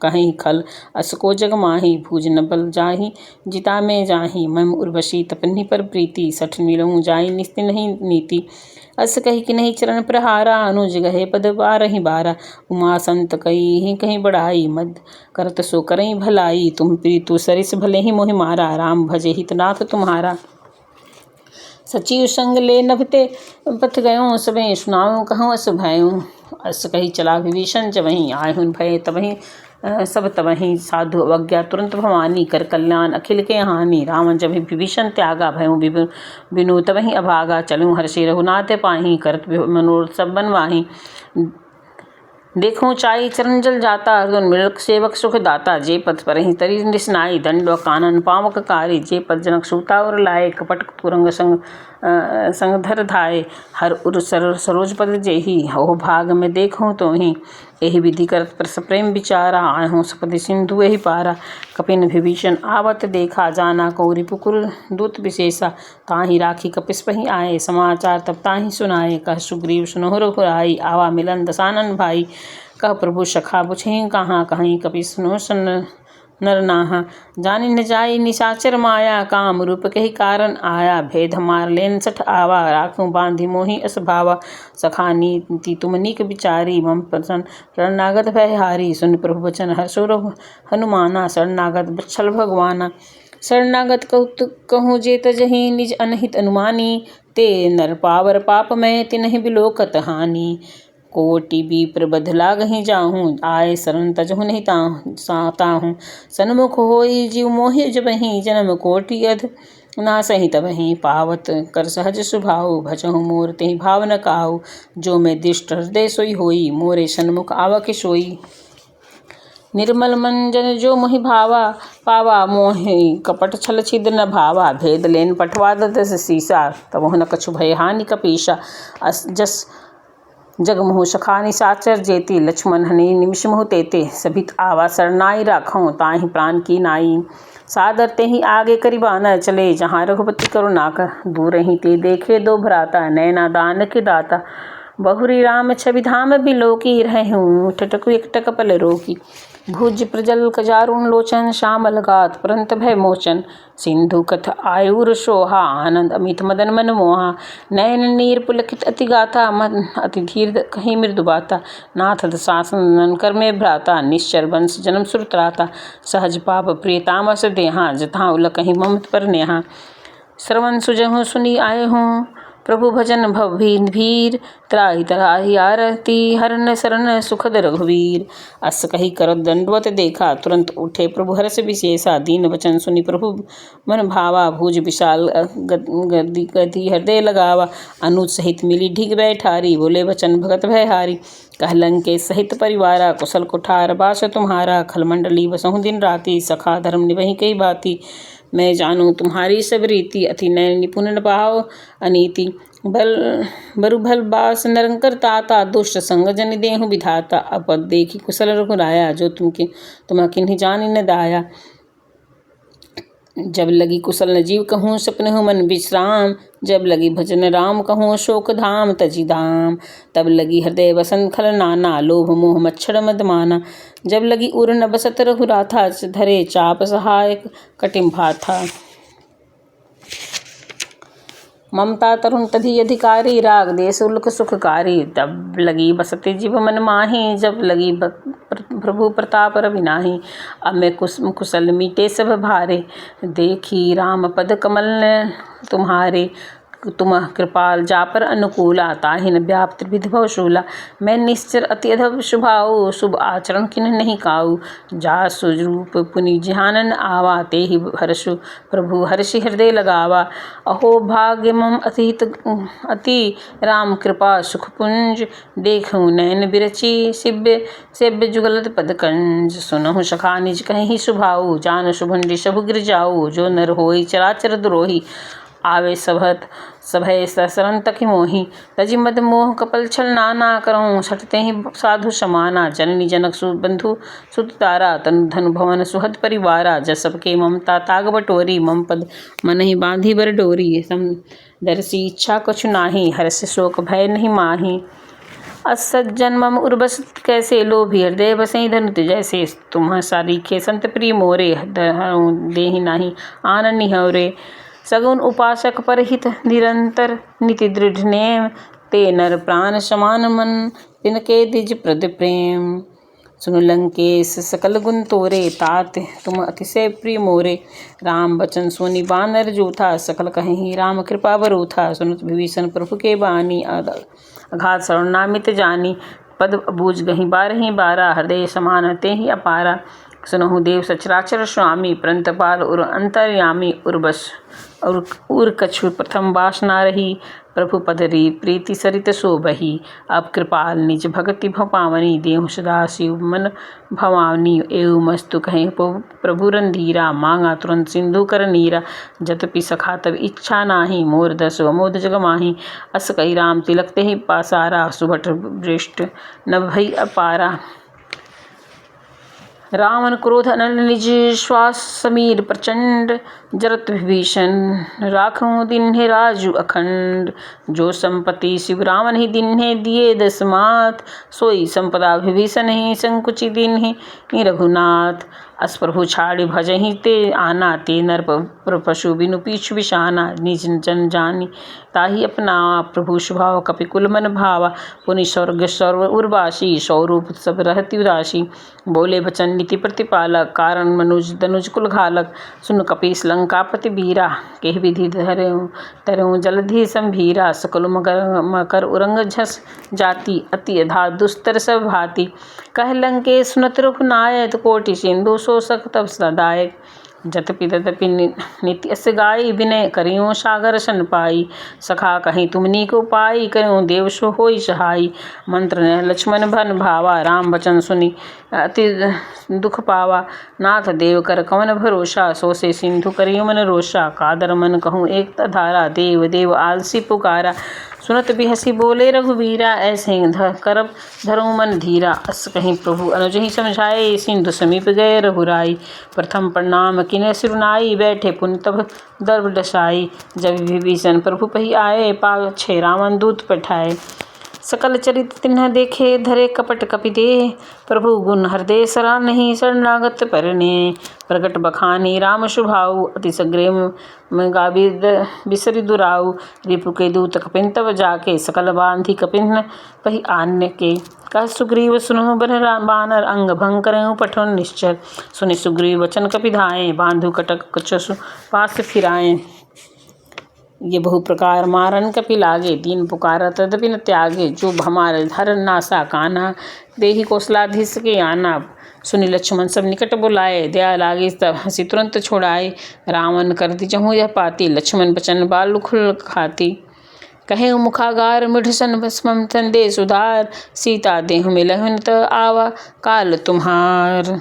कहीं खल असको जग माही भूज न बल जाही जिता में जाही मम उर्वशी तपन्ही पर प्रीति सठ मिलऊँ जाई निस्ति नहीं नीति अस कही कि नहीं चरण प्रहारा अनुज गहे पद बारही बारा उमा संत कही कहीं बढ़ाई मद करत सो करई भलाई तुम प्रीतु सरिस भले ही मोहि मारा राम भजे हितनाथ तुम्हारा सचिव संग ले नभते पथ गयों सबे सुनाऊँ कहूँ अस भयों अस कही चला विभीषण जबहीं आए हुन भय तबहीं सब तबहीं साधु अवज्ञा तुरंत भवानी कर कल्याण अखिल के हानि रावण जब विभीषण त्यागा भयों बिनु तबहीं अभागा चलूँ हर्षि रघुनाथ पाही करत मनोरथ सब बनवाही देखूँ चाई चरण जल जाता अर्जुन मृग सेवक सुख दाता जे पथ पर ही तरी निस्नाई दंड कानन पावक कारी जे पद जनक सूता और लाए कपट तुरंग संग धर धाये हर उर सरोज पद जेही हो भाग में देखूँ तो ही यही विधि करत परस प्रेम विचारा आयहूँ सपदि सिंधु यही पारा कपिन विभीषण आवत देखा जाना कौरि पुकुर दूत विशेषा ताहि राखी कपिस पही आए समाचार तब ताहि सुनाए कह सुग्रीव सुनहु रघुराई आवा मिलन दसानन भाई कह प्रभु सखा बुझहि कहाँ कहीं कपिस सुनो सन नर नाहा जानि न जाई निशाचर माया काम रूप कही कारण आया भेद मार लेन सठ आवा राखूं बांधि मोहि अस भावा सखा नीति तुम नीक विचारी मम प्रसन्न शरणागत भय हारी सुन प्रभु वचन हर्षो हनुमाना शरणागत बच्छल भगवाना शरणागत कहूँ जे तजहि निज अनहित अनुमानी ते नर पावर पाप में तिन्हि बिलोकत हानि कोटि विप्र बध लागहि जाहूँ आए शरण तजहु नहीं ताहूँ सन्मुख होई जीव मोहि जबहि जन्म कोटि अध नासहि तबहि पावत कर सहज सुभाऊ भजहु मोर तेहि भाव न काहू जो मैं दिष्ट हृदय सोई होई मोरे सन्मुख आवक सोई निर्मल मन जन जो मोहि भावा पावा मोहि कपट छल छिद न भावा भेद लेन पठवा दस सीसा तब न कछु भय हानि कपीसा जस जग मोह सखा निशाचर जेती लक्ष्मण हनि निमिष मोह तेते सभित आवा सरनाई राखों ताहि प्राण की नाई सादर ते ही आगे करीबाना चले जहाँ रघुपति करुणा कर दूर ही ते देखे दो भ्राता नैना दान के दाता बहुरी राम छवि धाम बिलोकी रहूँ ठटकु एकटक पल रोकी भुज प्रजल कजारुण लोचन श्यामल गात परंत भय मोचन सिंधु कथ आयुर शोहा आनंद अमित मदन मन मोहा नयन नीर पुलकित अति गाथा मन अति धीर कहीं मृदु बाता नाथ शासन कर में भ्राता निश्चर वंश जन्म सुरत्राता सहज पाप प्रिय तामस देहा जथा उल कहीं ममत पर नेहा श्रवण सुजहु सुनी आए हूँ प्रभु भजन भीर त्राहि त्राहि आरती हरन शरण सुखद रघुवीर अस कही करत दंडवत देखा तुरंत उठे प्रभु हर्ष विशेषा दीन वचन सुनी प्रभु मन भावा भुज विशाल गति हृदय लगावा अनुज सहित मिली ढिग बैठारी बोले वचन भगत भय हारी कहलन के सहित परिवारा कुशल कुठार बास तुम्हारा खलमंडली बसहु दिन राति सखा धर्म निभहि कई बाती मैं जानूँ तुम्हारी सब रीति अति नयन निपुण भाव अनीति बरु भल बास निरंकर ताता दुष्ट संग जन देहु विधाता अपद देखी कुशल रघुराया जो तुम किन्हीं जानी न दाया जब लगी कुशल न जीव कहूँ सपने हो मन विश्राम जब लगी भजन राम कहूँ शोक धाम तजी धाम तब लगी हृदय बसंत खल नाना लोभ मोह मच्छर मद माना जब लगी उर न बसत रघुराथा धरे चाप सहायक कटिम भाथा ममता तरुण तधी अधिकारी राग देश उल्क सुखकारी तब लगी बसते जीव मन माही जब लगी प्रभु प्रताप रविनाही अब मैं कुशल मीटे सब भारे देखी राम पद कमल तुम्हारे तुम कृपाल जा पर अनुकूला ताहिन व्याप्त विधि भवशूला मैं निश्चर अति अधव शुभाऊ शुभ आचरण किन नहीं काऊ जा सुरूप पुनि जिहानन आवा ते ही हर्षु प्रभु हर्षि हृदय लगावा अहो भाग्य मम अति राम कृपा सुखपुंज देखूँ नैन बिरची सेव्य जुगलत पदकंज सुनहु सखा निज कहीं शुभाऊ जान शुभंडी शभु गिर जाऊ जो नर होई चराचर द्रोही आवे सभय सरन तकी मोही तजी मद मोह कपल छल नाना करऊँ सटते ही साधु समाना जननी जनक बंधु सुत तारा तनु धनु भवन सुहद परिवारा जस सबके ममता ताग बटोरी मम पद मन ही बांधी बर डोरी सम दरसी इच्छा कछु नाही हर्ष शोक भय नहीं माही असज्जन मम उर्बस कैसे लोभी हृदय बसई धनुत जैसे तुम सारीखे संत प्रिय मोरे देहि नाही आनन निहौरे सगुन उपासक परहित निरंतर निति दृढ़ नेम ते नर प्राण समान मन तिनके द्विज प्रद प्रेम सुन लंकेश सकल गुण तोरे तात तुम अतिशय प्रिय मोरे राम बचन सोनी बानर जूथा सकल कहीं राम कृपा बरूथा सुनत विभीषण प्रभु के बानी अघात शरणामित जानी पद बूझ गही बारही बारा हृदय समान ते ही अपारा सुनहु देव सचराचर स्वामी प्रंतपाल उर अंतर्यामी उर्बस और उर कछु प्रथम वासना रही प्रभु पदरी प्रीति सरित शोभही अब कृपाल निज भगति भपावनी देहु सदा शिव मन भवानी एवं मस्तु कहें प्रभु रंधीरा मांगा तुरंत सिंधु कर नीरा जतपि सखा तब इच्छा नाही मोर दस अमोद जग माही अस कही राम तिलक ते ही पासारा सुभट वृष्ट न भई अपारा रावण क्रोध अनल निज श्वास समीर प्रचंड जरत विभीषण राखों दिन्हे राजु अखंड जो संपत्ति शिव रावण ही दिन्हे दिए दसमात सोई संपदा विभीषण ही संकुचि दिन्हे रघुनाथ अस प्रभु छाड़ी भजहि ते आना ते नर पशु बिनु पीछ बिशाना निज जन जानी ताही अपना प्रभु स्वभाव कपिकुल मन भावा पुनि स्वर्ग सर्व उर्वासी स्वरूप सब रहति उदासी बोले बचन नीति प्रतिपालक कारण मनुज दनुज कुल घालक सुन कपीस लंकापति बीरा केह विधि तरऊ जलधि संभीरा सकल मकर उरंग झस जाति अति अधा दुस्तर सब भाति कह लंके सुनत रूप नायक कोटि सिंधु शोषक तब सदायक जतपि तदपि नित्य अस गाई विनय करियो सागर सन पाई सखा कहीं तुमनी को पाई करियो देव सो होई सहाई मंत्र ने लक्ष्मण भन भावा राम बचन सुनी अति दुख पावा नाथ देव कर कवन भरोसा सो से सिंधु करियो मन रोषा कादर मन कहूँ एक धारा देव देव आलसी पुकारा सुनत बिहसी बोले रघुवीरा ऐसे करब धरो मन धीरा अस कहीं प्रभु अनुज ही समझाए सिंधु समीप गए रघुराई प्रथम प्रणाम किने सिरुनाई बैठे पुन तब दर्भ दशाई जब विभीषण प्रभु पही आए पाछे रावण दूत पठाए सकल चरित तिन्ह देखे धरे कपट कपि दे प्रभु गुण हृदय सरा नहीं शरणागत परने प्रगट बखानी राम शुभाऊ अति सग्रे में गावी बिसरि दुराऊ रिपु के दूत कपिन तब जाके सकल बांधी कपिन पही आन्य के कह सुग्रीव सुनो बानर अंग भंग करें पठन निश्चय सुनि सुग्रीव वचन कपिधाएँ बांधु कटक कछसु पास फिराएँ ये बहु प्रकार मारन कपि लागे दीन पुकारा तदपि न त्यागे जो भमार धर नासा काना देहि कौशलाधीश के आना सुनि लक्ष्मण सब निकट बुलाए दया लागे तब हंसी तुरंत छोड़ाए रावण कर दी जहूँ यह पाती लक्ष्मण बचन बाल खुल खाती कहे मुखागार मिढ़सन भस्मम तंदे सुधार सीता देह मिलहुन त आवा काल तुम्हार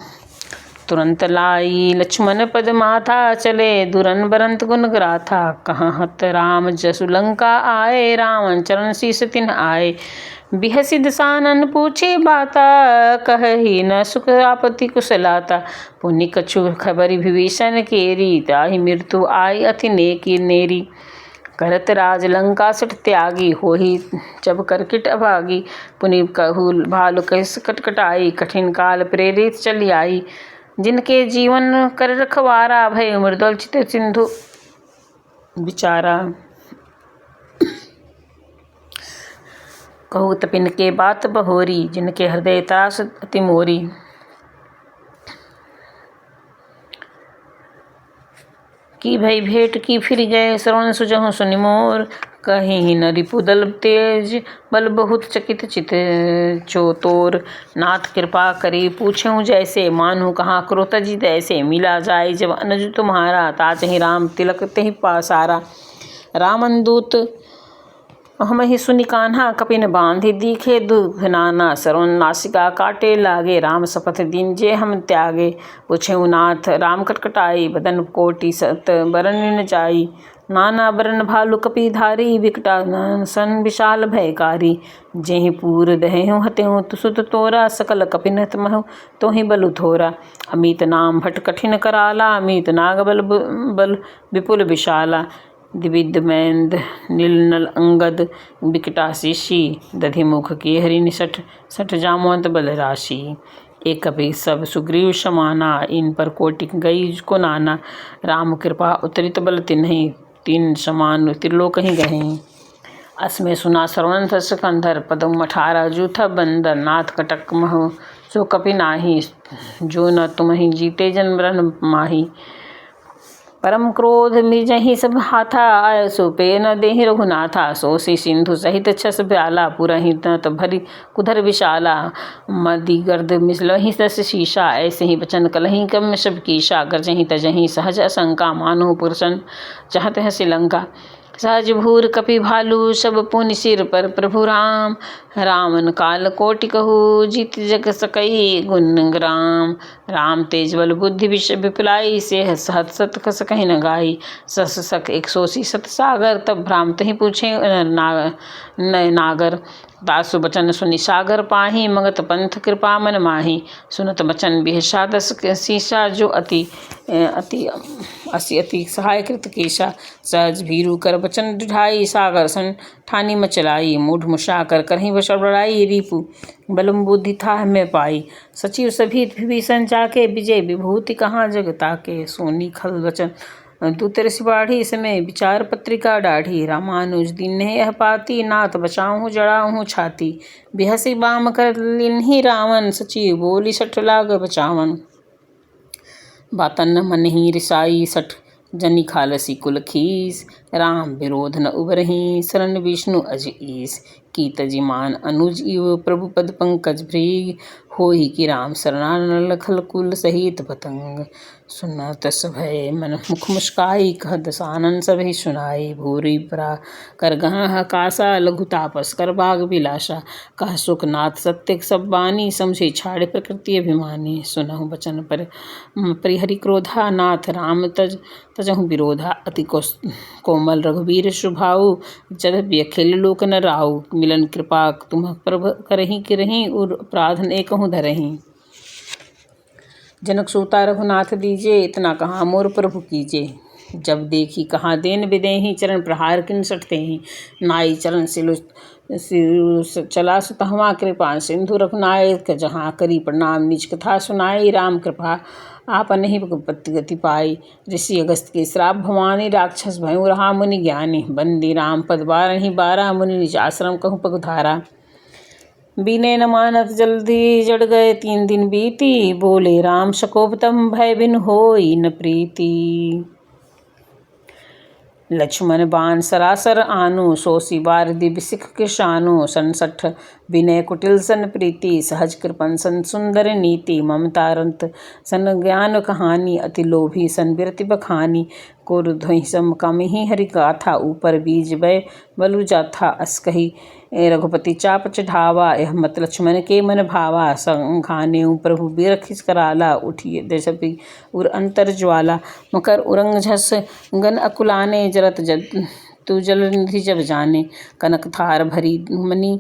तुरंत लाई लक्ष्मण पद माथा चले दुरन बरंत गुण ग्राथा कहाँ हत राम जसु लंका आए रावण चरण शीस तिन आए बिहसी दसानन पूछे बाता कही न सुख आपत्ति कुशलाता पुनि कछु खबरी विभीषण केरी ताहि मृत्यु आई अति नेकी नेरी करत राज लंका सट त्यागी होही जब करकिट अभागी पुनि कहू भालु कैस कटकटाई कठिन काल प्रेरित चली आई जिनके जीवन कर रखवारा भय मृदुल चित सिंधु बिचारा कहू तपिन के बात बहोरी जिनके हृदय त्रास अति मोरी की भई भेंट की फिर गए श्रवण सुजहु सुनि मोर कहीं न रिपुदल तेज बल बहुत चकित चित चोतोर नाथ कृपा करी पूछूं जैसे मानू कहाँ क्रोतजी तैसे मिला जाए जब अनुज तुम्हारा ताच ही राम तिलक ते पासारा रामन दूत हम ही सुनि कान्हा कपिन बांधि दीखे दुख नाना सरवन नासिका काटे लागे राम शपथ दिन जे हम त्यागे पूछे नाथ राम कटकटाई बदन कोटि सत बरन न जाई नाना बरन भालु कपि धारी विकटा सन विशाल भयकारी जेहि पूर दहेहु हतेहु सुत तोरा सकल कपिनत महु तोहि बलु थोरा अमित नाम भट कठिन कराला अमित नाग बल विपुल विशाला द्विविध मैंद नीलनल अंगद विकटाशीषी दधि मुख के हरि निसठ सठ जामवंत बल राशि। एक कपि सब सुग्रीव समाना इन पर कोटि गई को नाना। राम कृपा उतरित बल तिन्हि तीन समान त्रिलोक ही गहीं। असमय सुना सर्वंथ सिकंदर पदम 18 जूथा बंदर। नाथ कटक महु सो कपि नाही जो न तुमहि जीते जन मरण माही। परम क्रोध मिजहि सब हाथा आय सो पे न देहि रघुनाथा। सोसी सिंधु सहित छस ब्याला पुरहि त भरी कुधर विशाला। मदी गर्द मिसलहि दस शीशा ऐसे ही बचन कलहि कम सब कीशा। गरजहि तजहि सहज असंका मानो पुरुषन चाहत है श्रीलंका। सहज भूर कपि भालू सब पुनि सिर पर प्रभु राम। रामन काल कोटि कहू जीत जग सकई गुण ग्राम। राम तेज बल बुद्धि विष विपुलाई से सहत सत कस कहीं न गाई। सस सक 180 सत सागर तब भ्राम तहि पूछे नय नागर। दासु बचन सुनि सागर पाही मगत पंथ कृपा मन माही। सुनत बचन बिहसा दस शीशा जो अति सहाय कृत केशा। सहज भीरु कर बचन ढाई सागर सन ठानी मचलाई। मूढ़ मुषा कर करही बसर बड़ाई रिपु बलम बुद्धि था में पाई। सचिव सभी विभीषण जाके विजय विभूति कहाँ जग ताके। सोनी खल वचन दूत ऋषि बाढ़ी समय विचार पत्रिका डाढ़ी। रामानुज दीन्ह यह पाती नाथ बचाऊँ जड़ाऊँ छाती। बिहसी बाम कर लिन्ही रावण सचिव बोली सठ लाग बचावन। बातन मन ही रिसाई सठ जनि खालसी कुल खीस। राम विरोध न उबरही शरण विष्णु अज ईस। की तजिमान अनुज इव प्रभु पद पंकज भृग। होई कि राम शरण लखल कुल सहित पतंग। सुनत सभय मन मुख मुस्काई कह दसानन सभहि सुनाई। भूरि परा कर गह कासा लघु तापस कर बाग विलासा। कह सुखनाथ सत्य सब बानी समझे छाड़े प्रकृति अभिमानी। सुनहु बचन पर परिहरि क्रोधा नाथ राम तजहु विरोधा। अति कोमल रघुवीर सुभाऊ जदपि अखिल लोक न राऊ। मिलन कृपा तुम प्रभ करही किरही उर अपराध एकहु धरही। जनक सूता रघुनाथ दीजे इतना कहाँ मोर प्रभु कीजे। जब देखी कहाँ देन विदेही चरण प्रहार किन सटते ही। नाई चरण सिलु चला सुतहवा कृपा सिंधु रघुनायक जहाँ करी प्रणाम निज कथा सुनाई। राम कृपा आपन ही गति पाई। ऋषि अगस्त के श्राप भवानी राक्षस भयउ रहा मुनि ज्ञानी। बंदी राम पद बारहि 12 मुनि निज आश्रम कहूँ पगुधारा। बीने न मानत जल्दी जड़ गए 3 दिन बीती। बोले राम सकोप तम भय बिन होई न प्रीति। लक्ष्मण बाण सरासर आनु सोसी बार दिव्य सिख किसानु। 67 विनय कुटिल सन प्रीति सहज कृपन सन सुंदर नीति। ममता रंत सन ज्ञान कहानी अति लोभी सन बिरति बखानी। कोरुधहि सम कमिहि हरि गाथा ऊपर बीज वै बलु जाथा। अस कही रघुपति चाप चढ़ावा यह मत लक्ष्मण के मन भावा। संघानेउ प्रभु बिरखिस कराला उठिए देशपि उर अंतर ज्वाला। मकर उरंग झस गन अकुलाने जरत तू जल निधि जब जाने। कनक थार भरी मनी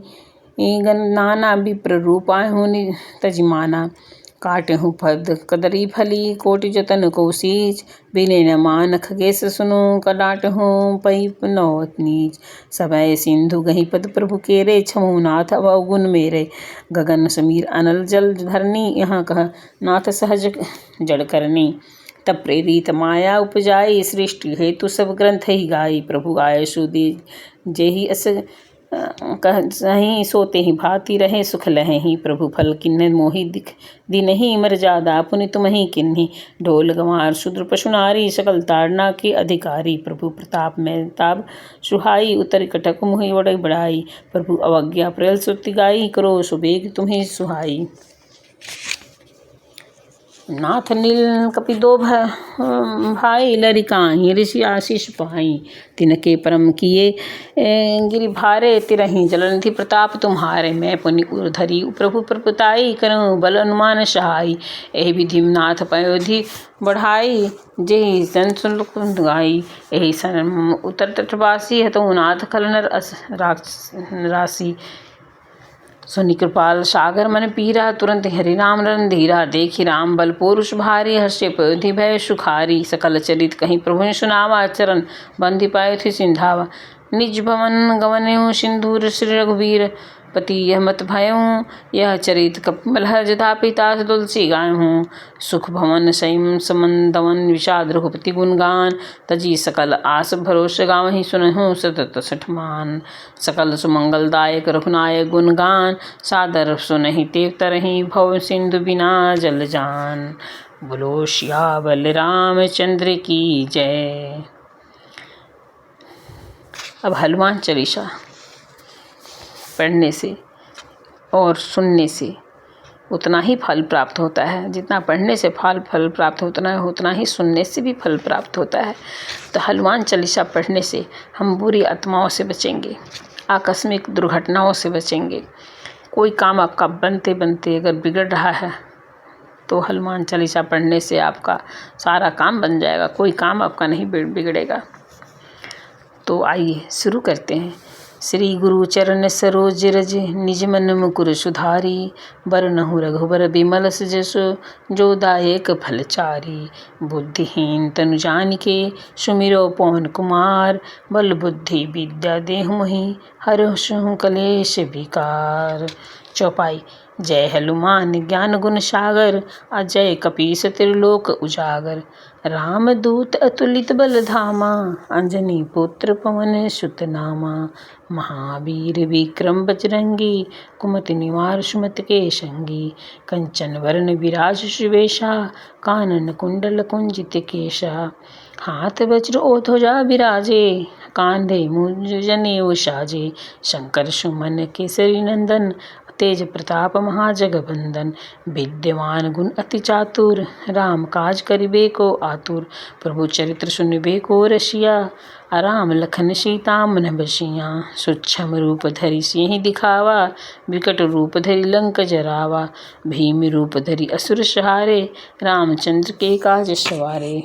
गन नाना विप्र रूपा हुनि तजिमाना। काटहु पद कदरी फली कोटि जतन कौशीच। बिने न मान खगेश सुनो कडाटहु पई नौत नीच। समय सिंधु गही पद प्रभु केरे छमु नाथ अवगुण मेरे। गगन समीर अनल जल धरनी यहाँ कह नाथ सहज जड़ करनी। तब प्रेरित माया उपजाई सृष्टि हेतु सब ग्रंथ ही गाई। प्रभु आयसु दे जेहि अस कह सही सोते ही भांति रहे सुख लहे ही। प्रभु फल किन्ह मोहि दिख दिनहि मर्यादा पुनि तुम्हि किन्हि। ढोल गंवार शूद्र पशु नारी सकल ताड़ना के अधिकारी। प्रभु प्रताप में ताप सुहाई उतर कटक मुहि बड़ई बढ़ाई। प्रभु अवज्ञा प्रयल सुति गाई करो सुबेग तुम्हें सुहाई। नाथ नील कपि दो भाई लरिकाहि ऋषि आशीष पाई। तिनके परम किए गिरि भारे तिरहि जलनिधि प्रताप तुम्हारे। मैं पुनि उर्धरी प्रभु प्रपुताई करूँ बल अनुमान सहाई। एहि विधि नाथ पयोधि बढ़ाई जेहि सन सुन गाई। एहि सन उत्तर तटवासी हतु नाथ खलनर राशि। सुनि कृपाल सागर मन पीरा, तुरंत हरि नाम रणधीरा। देखि राम बल पौरुष भारी, हर्षे पयोधि भय सुखारी। सकल चरित कहीं प्रभु सुनावा, चरण बंधि पाए थे सिंधावा। निज भवन गवन्यु सिंधुर श्री रघुवीर, पति यह मत भयऊँ यह चरित कपिमल जथा पिता तुलसी गायहूँ। सुख भवन सैम समन दमन, विषाद रघुपति गुणगान। तजी सकल आस भरोस गावहि, सुनहु सतत सठमान। सकल सुमंगलदायक रघुनायक गुणगान, सादर सुनहि तेव तरहि, भव सिंधु बिना जल जान। बोलो सियावर रामचंद्र की जय। अब हनुमान चालीसा पढ़ने से और सुनने से उतना ही फल प्राप्त होता है। जितना पढ़ने से फल प्राप्त होता है, उतना ही सुनने से भी फल प्राप्त होता है। तो हनुमान चालीसा पढ़ने से हम बुरी आत्माओं से बचेंगे, आकस्मिक दुर्घटनाओं से बचेंगे। कोई काम आपका बनते बनते अगर बिगड़ रहा है तो हनुमान चालीसा पढ़ने से आपका सारा काम बन जाएगा, कोई काम आपका नहीं बिगड़ेगा। तो आइए शुरू करते हैं। श्री गुरु चरण सरोज रज, निज मन मुकुर सुधारी। बरनहु रघुबर बिमल जसु, जो दायक फलचारी। बुद्धिहीन तनु जानिके, सुमिरो पवन कुमार। बल बुद्धि विद्या देहु मोहि, हरहु कलेश विकार। चौपाई। जय हनुमान ज्ञान गुण सागर, अजय कपीस त्रिलोक उजागर। रामदूत अतुलित बल धामा, अंजनी पुत्र पवन सुत नामा। महावीर विक्रम बजरंगी, कुमति निवार सुमति के संगी। कंचन वरण विराज सुवेशा, कानन कुंडल कुंजित केशा। हाथ वज्र ओ ध्वजा विराजे, कांधे मुंज जनेऊ साजे। शंकर सुमन केसरी नंदन, तेज प्रताप महाजगबंदन। विद्यमान गुण अति चातुर, राम काज करिबे को आतुर। प्रभु चरित्र सुनिबे को रसिया, राम लखन सीता मन बसिया। सूक्ष्म रूप धरि सिंह दिखावा, विकट रूप धरि लंक जरावा। भीम रूप धरि असुर सहारे, रामचंद्र के काज सवारे।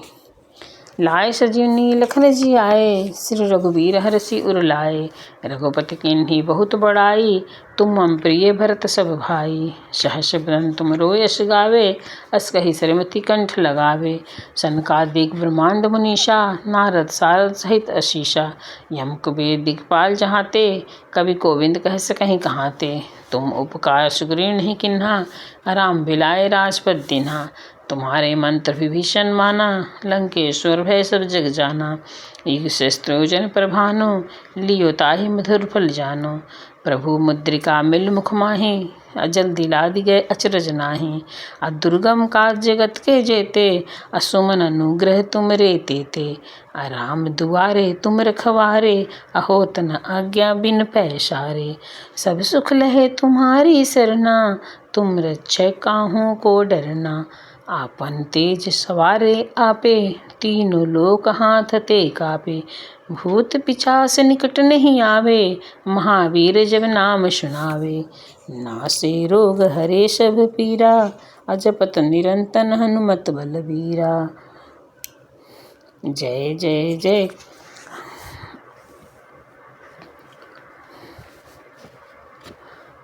लाए सजीवनी लखन जी आए, श्री रघुबीर हरषि उर लाए। रघुपति कीन्ही बहुत बड़ाई, तुम मम प्रिय भरत सब भाई। सहस बदन तुमरो यश गावे, अस कहि सरमति कंठ लगावे। सनकादिक ब्रह्मांड मुनीषा, नारद सारद सहित अशीषा। यम कुबेर दिखपाल जहाते, कवि गोविंद कह सकहीं कहाते। तुम उपकार सुग्रीव नहीं किन्हा, राम बिलाए राजपद दीन्हा। तुम्हारे मंत्र विभीषण माना, लंकेश्वर भय सब जग जाना। ईग शस्त्र जन प्रभानो, लियो ताहि मधुर फल जानो। प्रभु मुद्रिका मिल मुख माहि, अजल दिला दिगए अचरज नाही। दुर्गम काज जगत के जेते, असुमन अनुग्रह तुम रे तेते। राम दुआरे तुम रखवारे, अहो तन आज्ञा बिन पैसारे। सब सुख लहे तुम्हारी सरना, तुम रक्षक काहू को डरना। आपन तेज सवारे आपे, तीनों लोक हाथ ते कापे। भूत पिशाच निकट नहीं आवे, महावीर जब नाम सुनावे। नासे रोग हरे सब पीरा, अजपत निरंतर हनुमत बलबीरा। जय जय जय।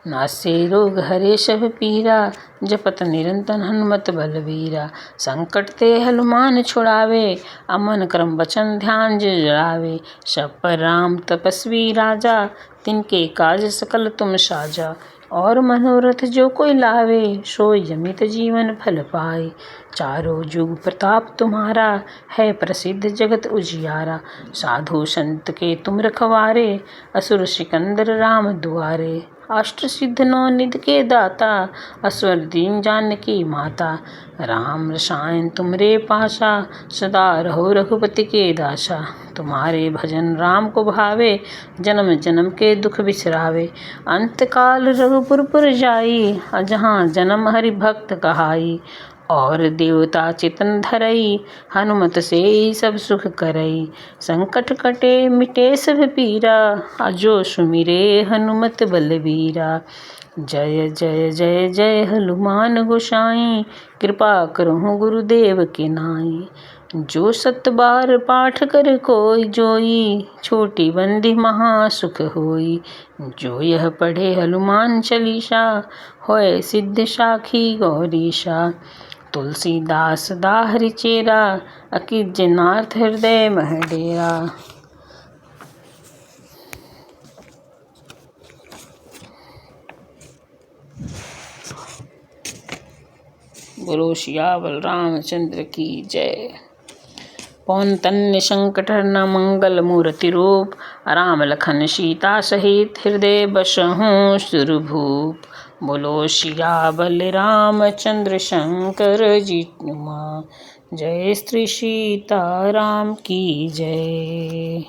नासे रोग हरे सब पीरा, जपत निरंतर हनुमत बलबीरा। संकट ते हनुमान छुड़ावे, अमन क्रम वचन ध्यान जो जड़ावे। सब पर राम तपस्वी राजा, तिनके काज सकल तुम साजा। और मनोरथ जो कोई लावे, सोई अमित जीवन फल पाए। चारों जुग प्रताप तुम्हारा, है प्रसिद्ध जगत उजियारा। साधु संत के तुम रखवारे, असुर सिकंदर राम दुआरे। अष्ट सिद्ध नौ निधि के दाता, असवर दीन जानकी माता। राम रसायन तुमरे पासा, सदा रहो रघुपति के दासा। तुम्हारे भजन राम को भावे, जन्म जन्म के दुख बिसरावे। अंत काल रघुपुर पुर जाई, जहाँ जन्म हरि भक्त कहाई। और देवता चितन धरई, हनुमत से सब सुख करई। संकट कटे मिटे सब पीरा, अजो सुमिरे हनुमत बलबीरा। जय जय जय जय हनुमान गोसाई, कृपा करहु गुरुदेव के नाई। जो 7 बार पाठ कर कोई जोई, छोटी बंदी महासुख होई। जो यह पढ़े हनुमान चालीसा, होय सिद्ध साखी गौरीशा। तुलसीदास दाहरि चेरा, अकिज नाथ हृदय मह डेरा। बोलो सियावर रामचंद्र की जय। पवन तन्य संकट हरना मंगल मूर्ति रूप, राम लखन सीता सहित हृदय बसहु सुरभूप। बोलो सियावर रामचंद्र शंकर जी नुमा, जय श्री सीता राम की जय।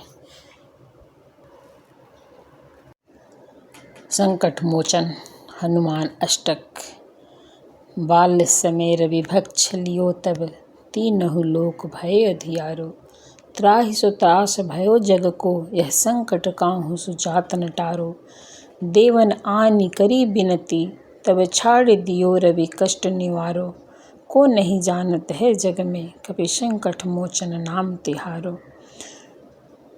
संकट मोचन हनुमान अष्टक। बाल्य समय रवि भक्ष लियो तब, तीनहु लोक भय अधियारो। त्राहि सो त्रास भयो जग को, यह संकट काहू सुजात न टारो। देवन आनि करी बिनती, तब छाड़ दियो रवि कष्ट निवारो। को नहीं जानत है जग में, कपि संकट मोचन नाम तिहारो।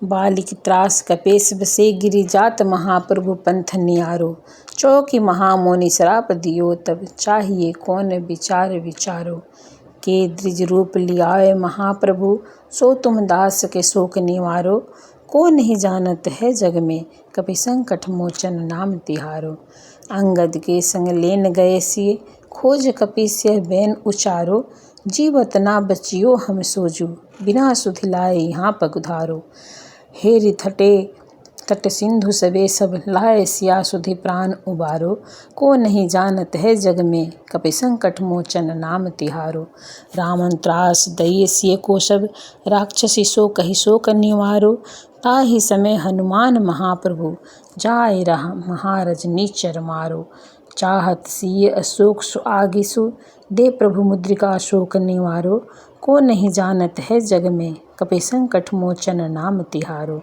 बालिक त्रास कपेश बसे, गिरि जात महाप्रभु पंथ नियारो। चौकी महामुनि श्राप दियो तब, चाहिए कौन विचार विचारो। के द्विज रूप लियाए महाप्रभु, सो तुम दास के शोक निवारो। को नहीं जानत है जग में, कपि संकट मोचन नाम तिहारो। अंगद के संग लेन गए सिए, खोज कपीस्य बैन उचारो। जीवत ना बचियो हम सोजू, बिना सुधिलाए यहाँ पगुधारो। हेरि थटे तट सिंधु सबे सब, लाए सिया सुधि प्राण उबारो। को नहीं जानत है जग में, कपि संकट मोचन नाम तिहारो। रावण त्रास दई सिय को सब, राक्षसी सो कहि शोक निवारो। ताहि समय हनुमान महाप्रभु, जाय रहा महारज निचर मारो। चाहत सिय अशोक सु आगिसु, दे प्रभु मुद्रिका शोक निवारो। को नहीं जानत है जग में, कपि संकट मोचन नाम तिहारो।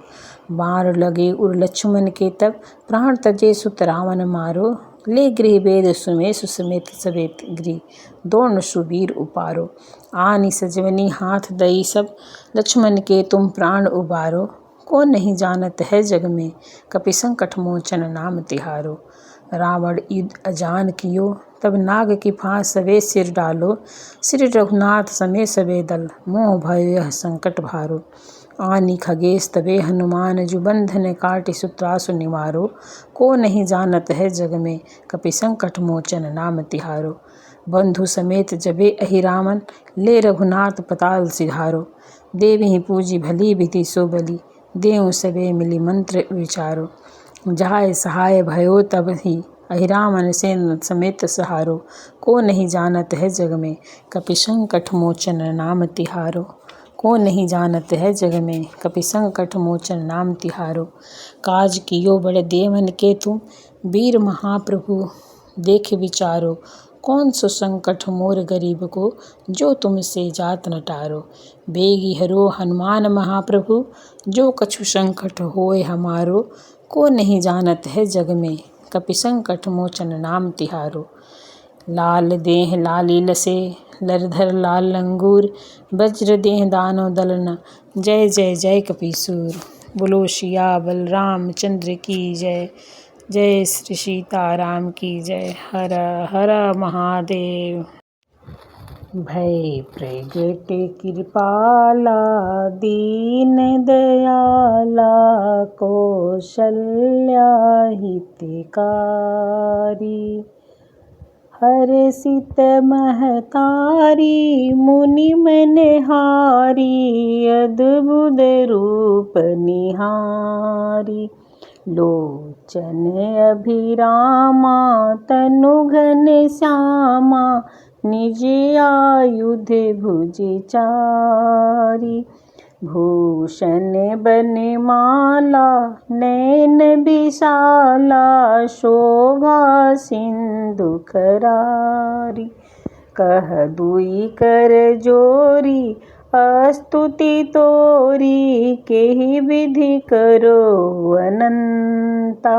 बाण लगे उर लक्ष्मण के तब, प्राण तजे सुत रावण मारो। ले गृह वेद सुमेषु समेत सवेत गृह, दोर्ण सुबीर उपारो। आनि सजवनी हाथ दई सब, लक्ष्मण के तुम प्राण उबारो। को नहीं जानत है जग में, कपि संकट मोचन नाम तिहारो। रावण युद्ध अजान कियो, तब नाग की फांस सवे सिर डालो। श्री रघुनाथ समे सवे दल, मोह भयो यह संकट भारो। आनि खगेश तबे हनुमान, जो बंधन काटि सुत्रासु निवारो। को नहीं जानत है जग में, कपि संकट मोचन नाम तिहारो। बंधु समेत जबे अहि रामन, ले रघुनाथ पताल सिधारो। देवहि पूजी भली विधि सो बलि, देव सबे मिली मंत्र विचारो। जाय सहाय भयो तब ही, अहि रामन सेन समेत सहारो। को नहीं जानत है जग में, कपि संकट मोचन नाम तिहारो। को नहीं जानत है जग में, कपि संकट मोचन नाम तिहारो। काज कियो बड़े देवन के तुम, वीर महाप्रभु देख विचारो। कौन सो संकट मोर गरीब को, जो तुमसे जात न टारो। बेगी हरो हनुमान महाप्रभु, जो कछु संकट होए हमारो। को नहीं जानत है जग में, कपि संकट मोचन नाम तिहारो। लाल देह लाली लसे, लरधर लाल लंगूर। वज्र देह दानव दलन, जय जय जय कपीसूर। बोलो सियावर रामचंद्र की जय। जय श्री सीता राम की जय। हर हर महादेव। भय प्रगट कृपाला, दीन दयाला। कौशल्या हितकारी, हर्षित महतारी। मुनि मनहारी, अद्भुत रूप निहारी। लोचन अभिरामा, तनु घन श्यामा। निज आयुध भुज चारी, भूषण बनमाला। नैन विशाला, शोभा सिंधु करारी। कह दुई कर जोरी, स्तुति तोरी। केहि विधि करो अनंता,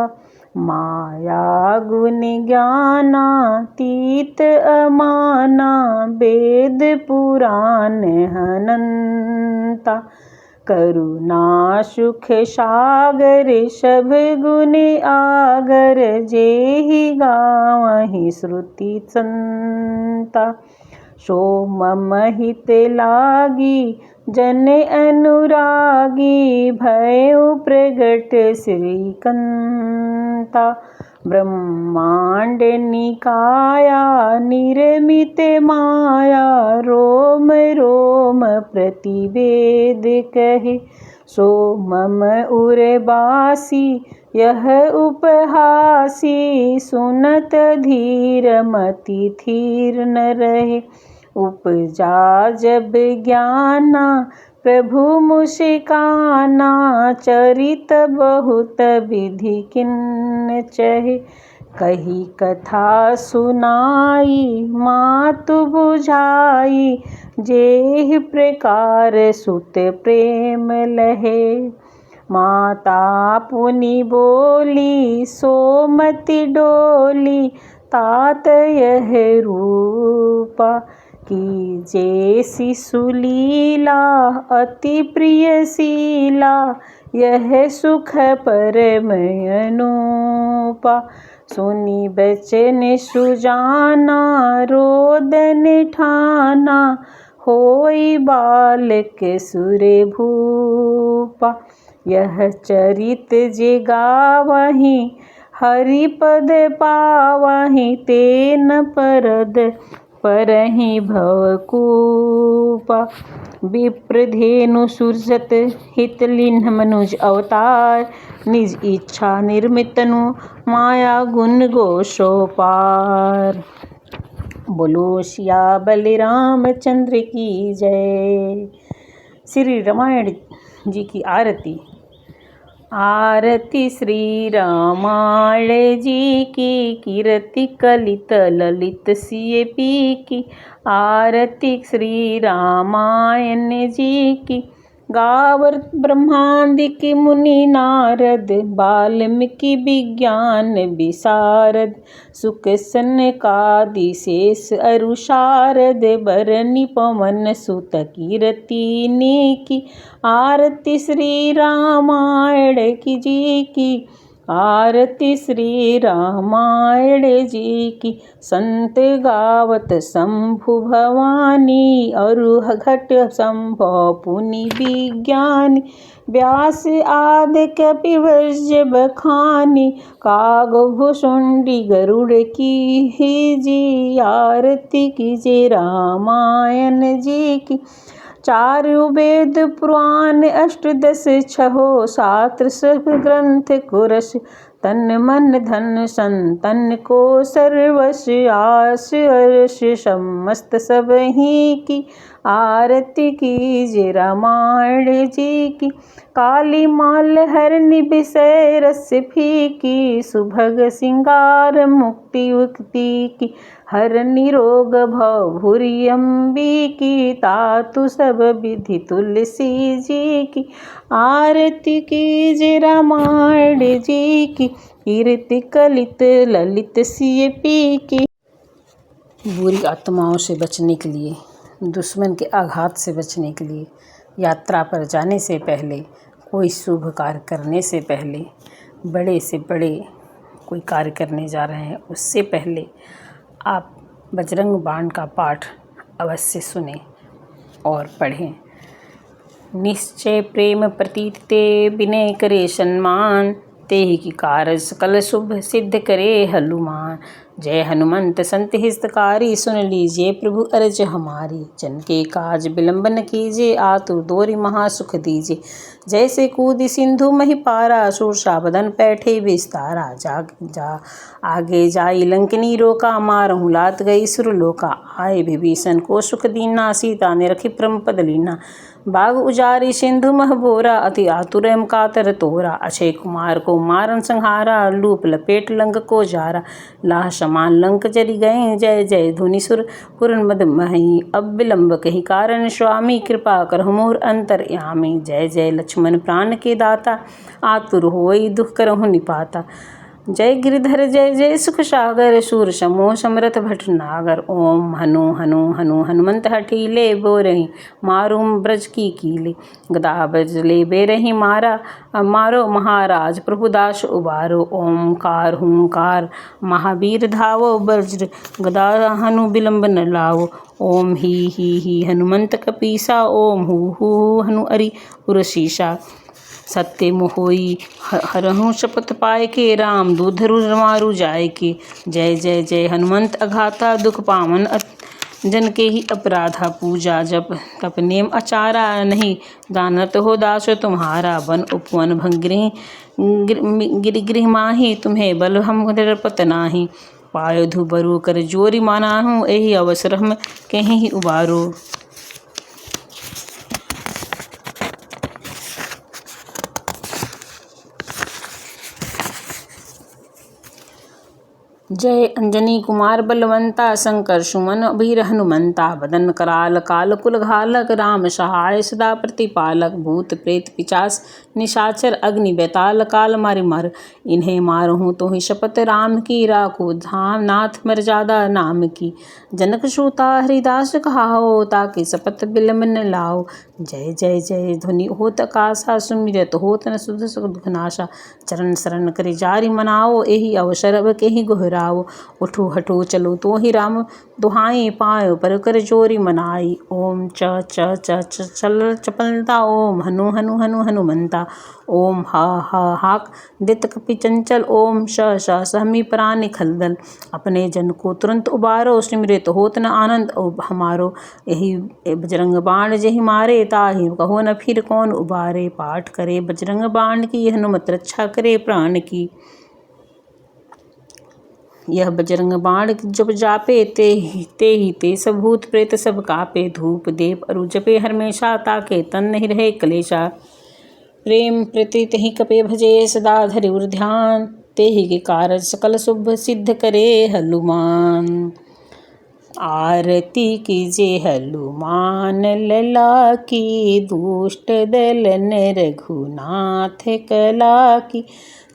माया गुण ज्ञानातीत अमाना, वेद पुराण हनंता। करुणा सुख सागर सब गुण आगर, जेहि गावहि श्रुति संता। सो मम हित लागी जन अनुरागी, भयउ प्रगट श्रीकंता। ब्रह्मांड निकाया निर्मित माया, रोम रोम प्रतिवेद कहे। सो मम उर्वासी यह उपहासी, सुनत धीर मति थीर न रहे। उपजा जब ज्ञाना प्रभु मुस्काना, चरित बहुत विधि किन्न चहे। कही कथा सुनाई मातु बुझाई, जेहि प्रकार सुत प्रेम लहे। माता पुनि बोली सोमति डोली, तात यह रूपा। कीजे शिशुलीला अति प्रियशीला, यह सुख परम अनूपा। सुनि बचन सुजाना रोदन ठाना, होई बालक सुर भूपा। यह चरित जे गावहि हरिपद पावहि, ते न परद परहि भवकूपा। विप्रधेनु सुरसत हित लिन्ह मनुज अवतार, निज इच्छा निर्मित तनु माया गुण गोसो पार। बोलो सिया बलरामचंद्र की जय। श्री रामायण जी की आरती। आरती श्री रामायण जी की, कीर्ति कलित ललित सिय पी की। आरती श्री रामायण जी की, गावर ब्रह्मादिक मुनि नारद, वाल्मीकि विज्ञान विशारद। सुक सनकादि शेष अरु शारद, बरनि पवन सुत कीरति नीकी। आरती श्री रामायण की जी की, आरती श्री रामायण जी की। संत गावत शंभु भवानी, अरु घट संभव पुनि विज्ञानी। व्यास आदि कपि वर्ज्य बखानी, काग भुसुंडी गरुड़ की जी। आरती कीजे रामायण जी की। चारु वेद पुराण अष्टदश छहो, शास्त्र सब ग्रंथ को रस। तन मन धन संतन को सर्वस, आस अर्श समस्त सबहि की। आरती कीजे रामायण जी की। काली माल हरनि विषय रस फीकी, सुभग सिंगार मुक्ति उक्ति की। हरनि रोग भव भुरि अम्बिकी, तातु सब विधि तुलसी जी की। आरती कीजे रामायण जी की, कीर्ति कलित ललित सिय पी की। बुरी आत्माओं से बचने के लिए, दुश्मन के आघात से बचने के लिए, यात्रा पर जाने से पहले, कोई शुभ कार्य करने से पहले, बड़े से बड़े कोई कार्य करने जा रहे हैं उससे पहले आप बजरंग बाण का पाठ अवश्य सुनें और पढ़ें। निश्चय प्रेम प्रतीत ते, विनय करे सम्मान। तेहि की कारज सकल शुभ, सिद्ध करे हनुमान। जय हनुमंत संत हितकारी, सुन लीजिए प्रभु अर्ज हमारी। जन के काज विलंब न कीजिए, आतुर दोरि महासुख दीजिए। जैसे कूदि सिंधु महि पारा, शूरशा बदन पैठे विस्तारा। आगे जाई लंकिनी रोका, मारहु लात गई सुरलोका। आए विभीषण को सुख दीना, सीता ने रखी परम पद लीना। बाग उजारी सिंधु मह बोरा, अति आतुर एम कातर तोरा। अक्षय कुमार को मारन संहारा, लूप लपेट लंक को जारा। लाह समान लंक जरि गए, जय जय धुनि सुर पुरन मद महई। अब विलंब कही कारण स्वामी, कृपा करहु मोर अंतरयामी। जय जय लक्ष्मण प्राण के दाता, आतुर होई दुख करहु निपाता। जय गिरिधर जय जय सुख सागर सूर समूह समरथ भटनागर। ओम हनु हनु हनु हनुमंत हठीले बोरही मारूम ब्रज की कीले। गदा बजले बेरही मारा मारो महाराज प्रभुदास उबारो। ओमकार हुंकार महावीर धावो वज्र गदा हनु विलंब न लावो। ओम ही हनुमंत कपीसा ओम हु हनु अरि उरशीसा। सत्य मोहोई हरहु शपथ पाए के राम दूधरु मारु जाय के। जय जय जय हनुमंत अघाता दुख पावन जन के ही अपराधा पूजा जप तप नेम अचारा नहीं जानत हो दास तुम्हारा। वन उपवन भंगृह गिरिगृह माही तुम्हें बल हम पत नाही। पायो धुबरु कर जोरी माना हूँ यही अवसर हम कहीं ही उबारो। जय अंजनी कुमार बलवंता शंकर सुमन वीर हनुमंता। बदन कराल काल कुल घालक राम सहाय सदा प्रतिपालक। भूत प्रेत पिचास निशाचर अग्नि बेताल काल मारि मर। इन्हें मारहूँ तो ही शपथ राम की राखो धाम नाथ मर्यादा नाम की। जनक सूता हरिदास कहाओ ताकि शपथ बिलम न लाओ। जय जय जय ध्वनि होत आकाशा सुमिरत होत न सुध दुख नाशा। चरण शरण करे जारि मनाओ यही अवसर अब कहीं गोहराओ। उठो हटो चलो तो ही राम दुहाई पायो पर कर जोरी मनाई। ओम च चल चपलता ओम हनु हनु हनु हनुमंता। ओम हाक दित कपि चंचल ओम सहमी प्राणि खलदल। अपने जन को तुरंत उबारो सिमरित होत न आनंद हमारो। यही बजरंग बाण जही मारे ताहि कहो न फिर कौन उबारे। पाठ करे बजरंग बाण की हनुमत रक्षा करे प्राण की। यह बजरंग बाण जब जापे ते सब भूत प्रेत सब कापे। धूप देव अरु जपे हरमेशा ताके तन नहीं रहे कलेशा। प्रेम प्रीति तेहि कपे भजे सदा धरि उर ध्यान। तेहि के कारज सकल शुभ सिद्ध करे हनुमान। आरती कीजे हनुमान लला की दुष्ट दलन रघुनाथ कला की।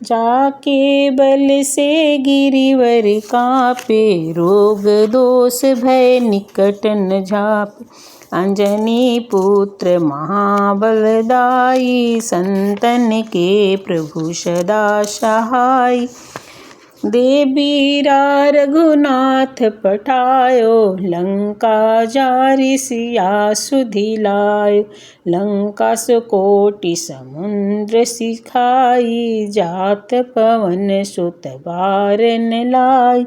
जाके बल से गिरिवर कापे रोग दोष भय निकट न झापे। अंजनी पुत्र महाबलदाई संतन के प्रभु सदा सहाय। देवीरा रघुनाथ पठायो लंका जारि सिया सुधिलायो। लंका सुकोटि समुद्र सिखाई जात पवन सुत बार न लाई।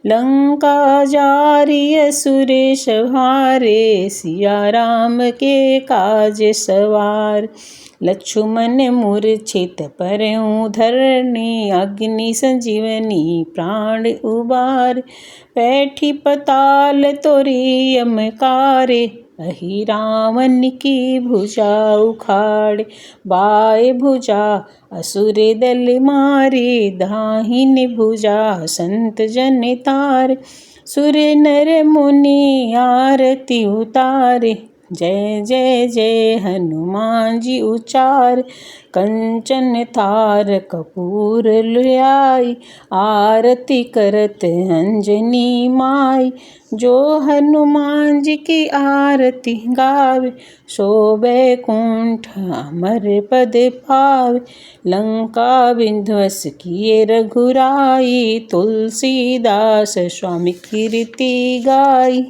लंका जारि असुर सवारे सिया राम के काज सवार। लक्ष्मण मूर्छित परऊ धरनी अग्नि संजीवनी प्राण उबार। बैठी पताल तोरी यमकारे अहि रावण की भुजा उखाड़। बाय भुजा असुर दल मारे दाहिनी भुजा संत जन तार। सुर नर मुनि आरती उतारे जय जय जय हनुमान जी उचार। कंचन थार कपूर ल्याई आरती करत अंजनी माई। जो हनुमान जी की आरती गावे सो बैकुंठ अमर पद पावे। लंका विध्वंस किए रघुराई तुलसीदास स्वामी कीर्ति गाई।